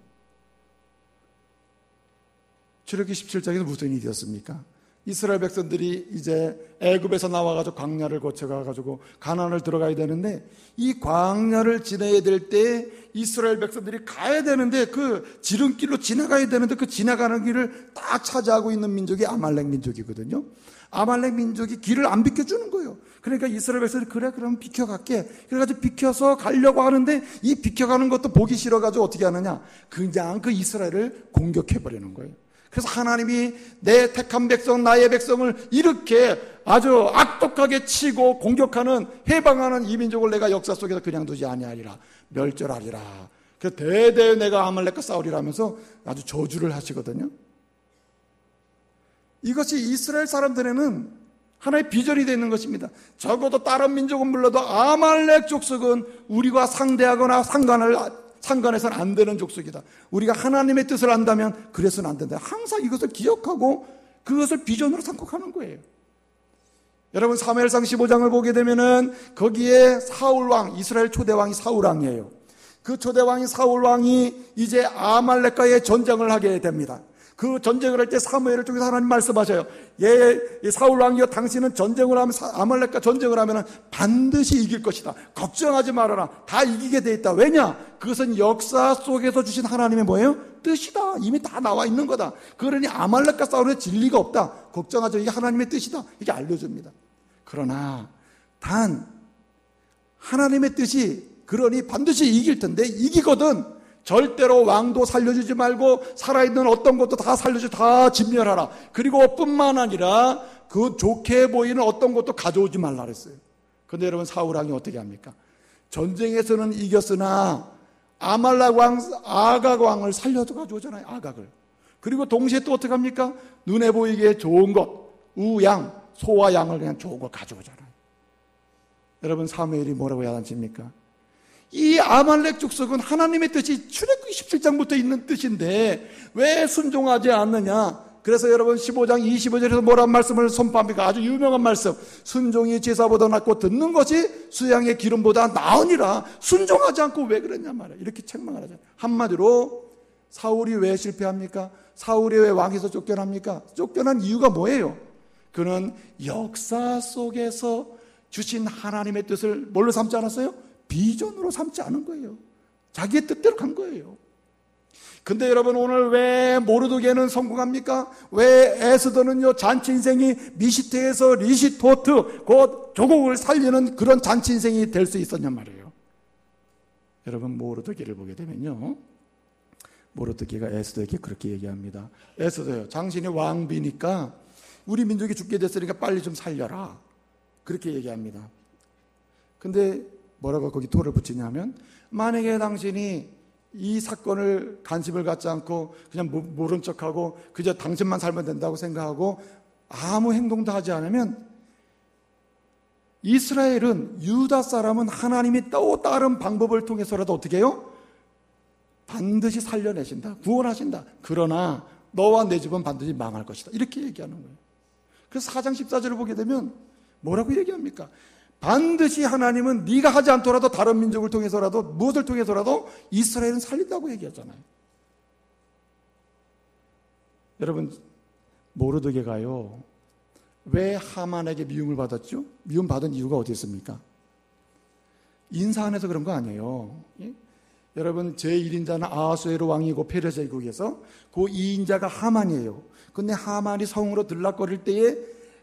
출애굽기 17장에서 무슨 일이 있었습니까? 이스라엘 백성들이 이제 애굽에서 나와가지고 광야를 거쳐가지고 가나안을 들어가야 되는데 이 광야를 지나야 될 때 이스라엘 백성들이 가야 되는데 그 지름길로 지나가야 되는데 그 지나가는 길을 딱 차지하고 있는 민족이 아말렉 민족이거든요. 아말렉 민족이 길을 안 비켜주는 거예요. 그러니까 이스라엘 백성들이 그래 그럼 비켜갈게. 그래가지고 비켜서 가려고 하는데 이 비켜가는 것도 보기 싫어가지고 어떻게 하느냐, 그냥 그 이스라엘을 공격해버리는 거예요. 그래서 하나님이 내 택한 백성, 나의 백성을 이렇게 아주 악독하게 치고 공격하는 해방하는 이 민족을 내가 역사 속에서 그냥 두지 아니하리라. 멸절하리라. 그 대대 내가 아말렉과 싸우리라 하면서 아주 저주를 하시거든요. 이것이 이스라엘 사람들에는 하나의 비전이 되는 것입니다. 적어도 다른 민족은 몰라도 아말렉 족속은 우리가 상대하거나 상관해서는 안 되는 족속이다. 우리가 하나님의 뜻을 안다면 그래서는 안 된다. 항상 이것을 기억하고 그것을 비전으로 삼고 가는 거예요. 여러분 사무엘상 15장을 보게 되면은 거기에 사울왕, 이스라엘 초대왕이 사울왕이에요. 그 초대왕이 사울왕이 이제 아말렉과의 전쟁을 하게 됩니다. 그 전쟁을 할 때 사무엘을 통해서 하나님 말씀하셔요. 사울왕이여, 당신은 전쟁을 하면, 아말렉과 전쟁을 하면 반드시 이길 것이다. 걱정하지 말아라. 다 이기게 돼 있다. 왜냐? 그것은 역사 속에서 주신 하나님의 뭐예요? 뜻이다. 이미 다 나와 있는 거다. 그러니 아말렉과 싸우는 진리가 없다. 걱정하지, 이게 하나님의 뜻이다. 이게 알려줍니다. 그러나 단 하나님의 뜻이 그러니 반드시 이길 텐데, 이기거든 절대로 왕도 살려주지 말고 살아있는 어떤 것도 다 살려주고 다 진멸하라. 그리고 뿐만 아니라 그 좋게 보이는 어떤 것도 가져오지 말라 그랬어요. 그런데 여러분 사울왕이 어떻게 합니까? 전쟁에서는 이겼으나 아말렉 왕 아각 왕을 살려서 가져오잖아요. 아각을. 그리고 동시에 또 어떻게 합니까? 눈에 보이게 좋은 것, 우양, 소와 양을 그냥 좋은 걸 가져오잖아요. 여러분 사무엘이 뭐라고 야단칩니까? 이 아말렉 족속은 하나님의 뜻이 출애굽기 17장부터 있는 뜻인데 왜 순종하지 않느냐? 그래서 여러분 15장 25절에서 뭐란 말씀을 선포합니까? 아주 유명한 말씀. 순종이 제사보다 낫고 듣는 것이 수양의 기름보다 나으니라. 순종하지 않고 왜 그랬냐 말이야. 이렇게 책망을 하잖아요. 한마디로 사울이 왜 실패합니까? 사울이 왜 왕에서 쫓겨납니까? 쫓겨난 이유가 뭐예요? 그는 역사 속에서 주신 하나님의 뜻을 뭘로 삼지 않았어요? 비전으로 삼지 않은 거예요. 자기의 뜻대로 간 거예요. 근데 여러분 오늘 왜 모르드게는 성공합니까? 왜 에스더는요 잔치 인생이 미시테에서 리시토트 곧 조국을 살리는 그런 잔치 인생이 될 수 있었냔 말이에요. 여러분 모르드게를 보게 되면요, 모르드게가 에스더에게 그렇게 얘기합니다. 에스더요, 당신이 왕비니까 우리 민족이 죽게 됐으니까 빨리 좀 살려라. 그렇게 얘기합니다. 근데 뭐라고 거기 토를 붙이냐면, 만약에 당신이 이 사건을 관심을 갖지 않고 그냥 모른 척하고 그저 당신만 살면 된다고 생각하고 아무 행동도 하지 않으면 이스라엘은, 유다 사람은 하나님이 또 다른 방법을 통해서라도 어떻게 해요? 반드시 살려내신다, 구원하신다. 그러나 너와 내 집은 반드시 망할 것이다. 이렇게 얘기하는 거예요. 그래서 4장 14절을 보게 되면 뭐라고 얘기합니까? 반드시 하나님은 네가 하지 않더라도 다른 민족을 통해서라도 무엇을 통해서라도 이스라엘은 살린다고 얘기하잖아요. 여러분 모르드게가요 왜 하만에게 미움을 받았죠? 미움 받은 이유가 어디 있습니까? 인사 안 해서 그런 거 아니에요. 예? 여러분 제1인자는 아하수에로 왕이고 페르시아 제국에서 그 2인자가 하만이에요. 근데 하만이 성으로 들락거릴 때에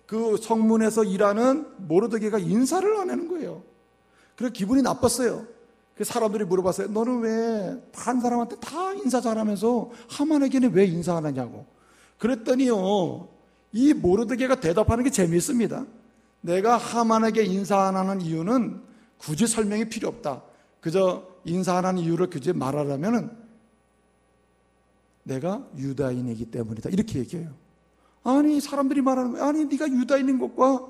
그 성문에서 일하는 모르드게가 인사를 안 하는 거예요. 그래서 기분이 나빴어요. 그 사람들이 물어봤어요. 너는 왜 다른 사람한테 다 인사 잘하면서 하만에게는 왜 인사 안 하냐고. 그랬더니요, 이 모르드게가 대답하는 게 재미있습니다. 내가 하만에게 인사 안 하는 이유는 굳이 설명이 필요 없다. 그저 인사 안 하는 이유를 굳이 말하려면 내가 유다인이기 때문이다. 이렇게 얘기해요. 아니 사람들이 말하는 거예요. 아니 네가 유다인인 것과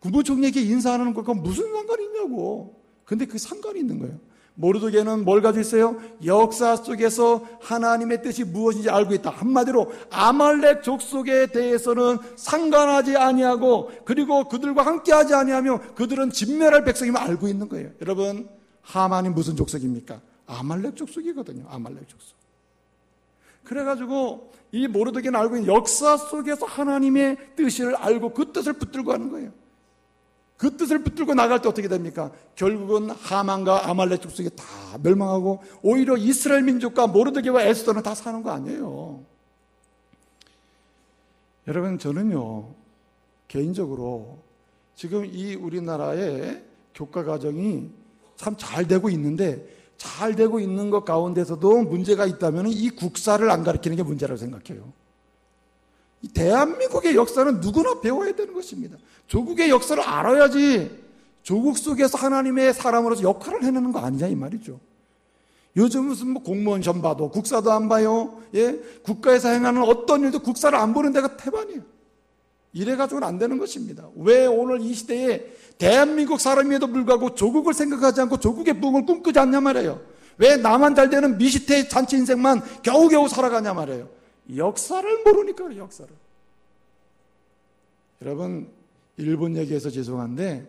국무총리에게 인사하는 것과 무슨 상관이 있냐고. 근데 그 상관이 있는 거예요. 모르드게는 뭘 가지고 있어요? 역사 속에서 하나님의 뜻이 무엇인지 알고 있다. 한마디로 아말렉 족속에 대해서는 상관하지 아니하고 그리고 그들과 함께하지 아니하며 그들은 진멸할 백성임을 알고 있는 거예요. 여러분 하만이 무슨 족속입니까? 아말렉 족속이거든요. 아말렉 족속. 그래가지고 이 모르드게는 알고 있는 역사 속에서 하나님의 뜻을 알고 그 뜻을 붙들고 하는 거예요. 그 뜻을 붙들고 나갈 때 어떻게 됩니까? 결국은 하만과 아말렉 족속이 다 멸망하고 오히려 이스라엘 민족과 모르드게와 에스더는 다 사는 거 아니에요. 여러분 저는요 개인적으로 지금 이 우리나라의 교과 과정이 참 잘 되고 있는데 잘 되고 있는 것 가운데서도 문제가 있다면 이 국사를 안 가르치는 게 문제라고 생각해요. 이 대한민국의 역사는 누구나 배워야 되는 것입니다. 조국의 역사를 알아야지 조국 속에서 하나님의 사람으로서 역할을 해내는 거 아니냐 이 말이죠. 요즘 무슨 뭐 공무원 시험 봐도 국사도 안 봐요. 예? 국가에서 행하는 어떤 일도 국사를 안 보는 데가 태반이에요. 이래가지고는 안 되는 것입니다. 왜 오늘 이 시대에 대한민국 사람임에도 불구하고 조국을 생각하지 않고 조국의 부흥을 꿈꾸지 않냐 말이에요. 왜 나만 잘 되는 미시태 잔치 인생만 겨우겨우 살아가냐 말이에요. 역사를 모르니까 그래요. 역사를. 여러분, 일본 얘기해서 죄송한데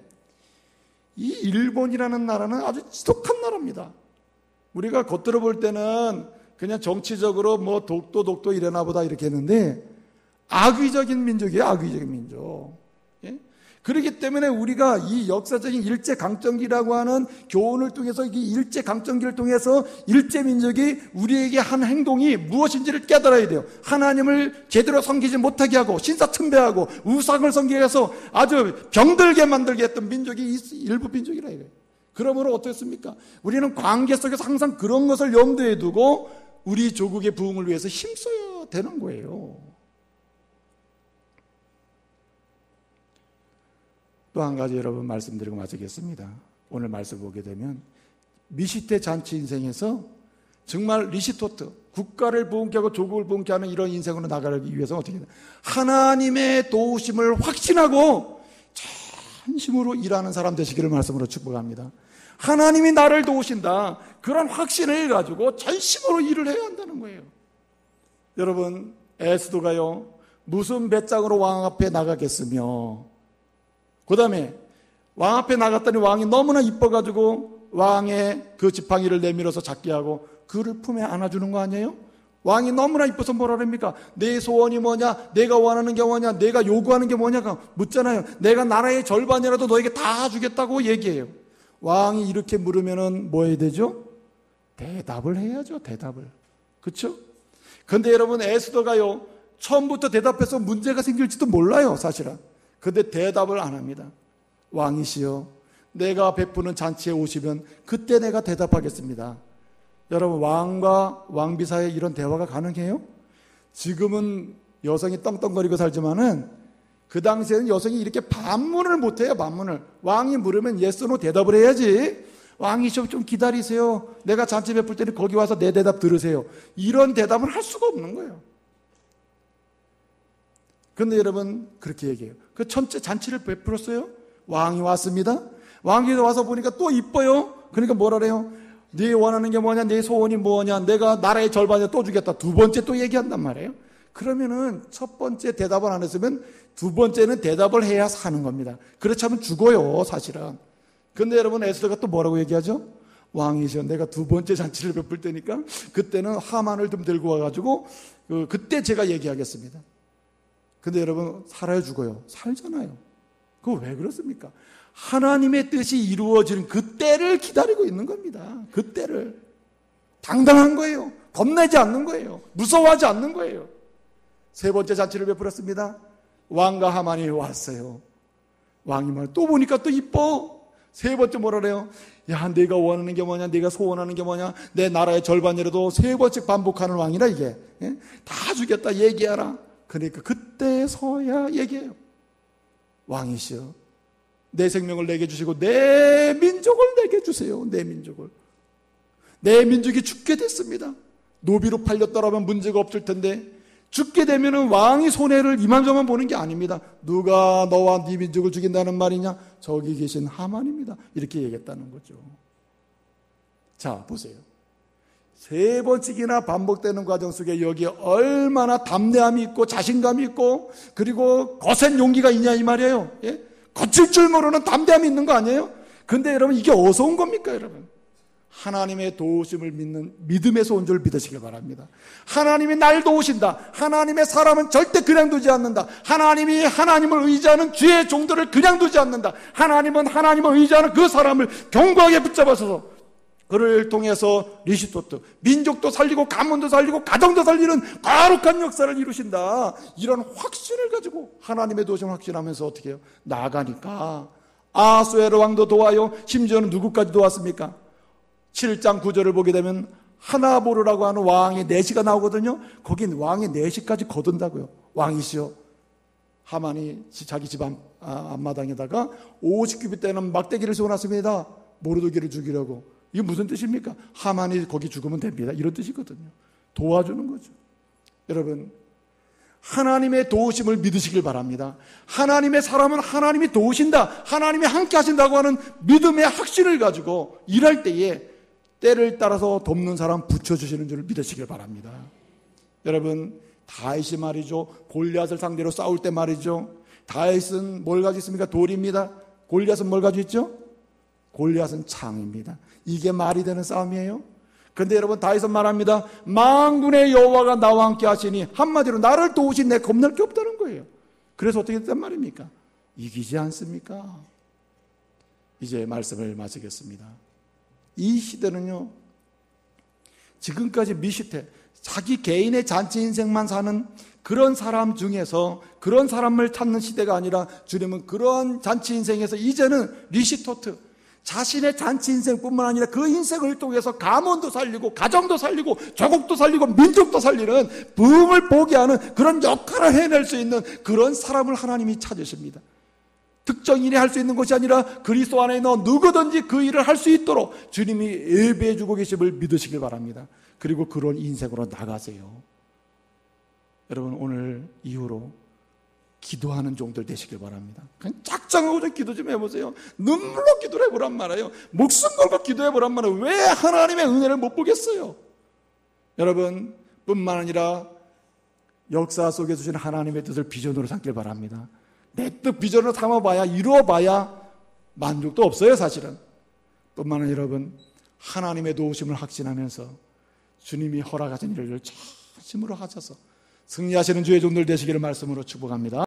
이 일본이라는 나라는 아주 지독한 나라입니다. 우리가 겉으로 볼 때는 그냥 정치적으로 뭐 독도 이래나 보다 이렇게 했는데 악의적인 민족이에요. 악의적인 민족. 예? 그렇기 때문에 우리가 이 역사적인 일제강점기라고 하는 교훈을 통해서 이 일제강점기를 통해서 일제민족이 우리에게 한 행동이 무엇인지를 깨달아야 돼요. 하나님을 제대로 섬기지 못하게 하고 신사참배하고 우상을 섬기게 해서 아주 병들게 만들게 했던 민족이 일부 민족이라 이거예요. 그러므로 어떻습니까? 우리는 관계 속에서 항상 그런 것을 염두에 두고 우리 조국의 부흥을 위해서 힘써야 되는 거예요. 또 한 가지 여러분 말씀드리고 마치겠습니다. 오늘 말씀 보게 되면 미시태 잔치 인생에서 정말 리시토트, 국가를 부흥케 하고 조국을 부흥케 하는 이런 인생으로 나가기 위해서는 어떻게 해야 돼요? 하나님의 도우심을 확신하고 전심으로 일하는 사람 되시기를 말씀으로 축복합니다. 하나님이 나를 도우신다. 그런 확신을 가지고 전심으로 일을 해야 한다는 거예요. 여러분, 에스더가요, 무슨 배짱으로 왕 앞에 나가겠으며, 그 다음에 왕 앞에 나갔더니 왕이 너무나 이뻐가지고 왕의 그 지팡이를 내밀어서 잡게 하고 그를 품에 안아주는 거 아니에요? 왕이 너무나 이뻐서 뭐라 그럽니까? 내 소원이 뭐냐? 내가 원하는 게 뭐냐? 내가 요구하는 게 뭐냐가 묻잖아요. 내가 나라의 절반이라도 너에게 다 주겠다고 얘기해요. 왕이 이렇게 물으면은 뭐 해야 되죠? 대답을 해야죠. 대답을. 그렇죠? 근데 여러분, 에스더가요, 처음부터 대답해서 문제가 생길지도 몰라요, 사실은. 근데 대답을 안 합니다. 왕이시여, 내가 베푸는 잔치에 오시면 그때 내가 대답하겠습니다. 여러분, 왕과 왕비 사이에 이런 대화가 가능해요? 지금은 여성이 떵떵거리고 살지만은 그 당시에는 여성이 이렇게 반문을 못해요. 반문을. 왕이 물으면 yes, no 대답을 해야지. 왕이시여 좀 기다리세요. 내가 잔치 베풀 때는 거기 와서 내 대답 들으세요. 이런 대답은 할 수가 없는 거예요. 그런데 여러분, 그렇게 얘기해요. 그 전체 잔치를 베풀었어요. 왕이 왔습니다. 왕이 와서 보니까 또 이뻐요. 그러니까 뭐라 그래요? 네 원하는 게 뭐냐? 네 소원이 뭐냐? 내가 나라의 절반에 또 주겠다. 두 번째 또 얘기한단 말이에요. 그러면은 첫 번째 대답을 안 했으면 두 번째는 대답을 해야 사는 겁니다. 그렇지 않으면 죽어요, 사실은. 근데 여러분, 에스더가 또 뭐라고 얘기하죠? 왕이시여, 내가 두 번째 잔치를 베풀 때니까 그때는 하만을 좀 들고 와가지고 그때 제가 얘기하겠습니다. 근데 여러분, 살아요, 죽어요? 살잖아요. 그거 왜 그렇습니까? 하나님의 뜻이 이루어지는 그때를 기다리고 있는 겁니다. 그때를. 당당한 거예요. 겁내지 않는 거예요. 무서워하지 않는 거예요. 세 번째 잔치를 베풀었습니다. 왕과 하만이 왔어요. 왕이 말, 또 보니까 또 이뻐. 세 번째 뭐라 그래요? 야, 내가 원하는 게 뭐냐? 내가 소원하는 게 뭐냐? 내 나라의 절반이라도 세 번째 반복하는 왕이라 이게. 예? 다 주겠다 얘기하라. 그러니까 그때서야 얘기해요. 왕이시여, 내 생명을 내게 주시고 내 민족을 내게 주세요. 내 민족을. 내 민족이 죽게 됐습니다. 노비로 팔렸더라면 문제가 없을 텐데 죽게 되면은 왕이 손해를 이만저만 보는 게 아닙니다. 누가 너와 네 민족을 죽인다는 말이냐? 저기 계신 하만입니다. 이렇게 얘기했다는 거죠. 자, 보세요. 세 번씩이나 반복되는 과정 속에 여기에 얼마나 담대함이 있고 자신감이 있고 그리고 거센 용기가 있냐 이 말이에요. 예? 거칠 줄 모르는 담대함이 있는 거 아니에요? 근데 여러분, 이게 어디서 온 겁니까, 여러분? 하나님의 도우심을 믿는 믿음에서 온 줄 믿으시길 바랍니다. 하나님이 날 도우신다. 하나님의 사람은 절대 그냥 두지 않는다. 하나님이 하나님을 의지하는 주의 종들을 그냥 두지 않는다. 하나님은 하나님을 의지하는 그 사람을 견고하게 붙잡아서 그를 통해서 리시토트, 민족도 살리고 가문도 살리고 가정도 살리는 거룩한 역사를 이루신다. 이런 확신을 가지고 하나님의 도우심을 확신하면서 어떻게 해요? 나아가니까 아수에르 왕도 도와요. 심지어는 누구까지 도왔습니까? 7장 9절을 보게 되면 하나보르라고 하는 왕의 내시가 나오거든요. 거긴 왕의 내시까지 거둔다고요. 왕이시여, 하만이 자기 집 앞마당에다가 50규빗 되는 막대기를 세워놨습니다. 모르드게를 죽이려고. 이게 무슨 뜻입니까? 하만이 거기 죽으면 됩니다, 이런 뜻이거든요. 도와주는 거죠. 여러분, 하나님의 도우심을 믿으시길 바랍니다. 하나님의 사람은 하나님이 도우신다, 하나님이 함께 하신다고 하는 믿음의 확신을 가지고 일할 때에 때를 따라서 돕는 사람 붙여주시는 줄 믿으시길 바랍니다. 여러분, 다윗이 말이죠, 골리앗을 상대로 싸울 때 말이죠, 다윗은 뭘 가지고 있습니까? 돌입니다. 골리앗은 뭘 가지고 있죠? 골리앗은 창입니다. 이게 말이 되는 싸움이에요? 그런데 여러분, 다윗은 말합니다. 만군의 여호와가 나와 함께 하시니, 한마디로 나를 도우신 내 겁날 게 없다는 거예요. 그래서 어떻게 됐단 말입니까? 이기지 않습니까? 이제 말씀을 마치겠습니다. 이 시대는요, 지금까지 미시태, 자기 개인의 잔치 인생만 사는 그런 사람 중에서 그런 사람을 찾는 시대가 아니라, 주님은 그런 잔치 인생에서 이제는 리시토트, 자신의 잔치 인생뿐만 아니라 그 인생을 통해서 가문도 살리고 가정도 살리고 조국도 살리고 민족도 살리는 부흥을 보게 하는 그런 역할을 해낼 수 있는 그런 사람을 하나님이 찾으십니다. 특정인이 할 수 있는 것이 아니라 그리스도 안에 있는 누구든지 그 일을 할 수 있도록 주님이 예배해 주고 계심을 믿으시길 바랍니다. 그리고 그런 인생으로 나가세요. 여러분, 오늘 이후로 기도하는 종들 되시길 바랍니다. 그냥 작정하고 좀 기도 좀 해보세요. 눈물로 기도를 해보란 말이에요. 목숨 걸고 기도해보란 말이에요. 왜 하나님의 은혜를 못 보겠어요? 여러분, 뿐만 아니라 역사 속에 주신 하나님의 뜻을 비전으로 삼길 바랍니다. 내 뜻 비전으로 삼아봐야, 이루어봐야 만족도 없어요, 사실은. 뿐만 아니라 여러분, 하나님의 도우심을 확신하면서 주님이 허락하신 일을 전심으로 하셔서 승리하시는 주의 종들 되시기를 말씀으로 축복합니다.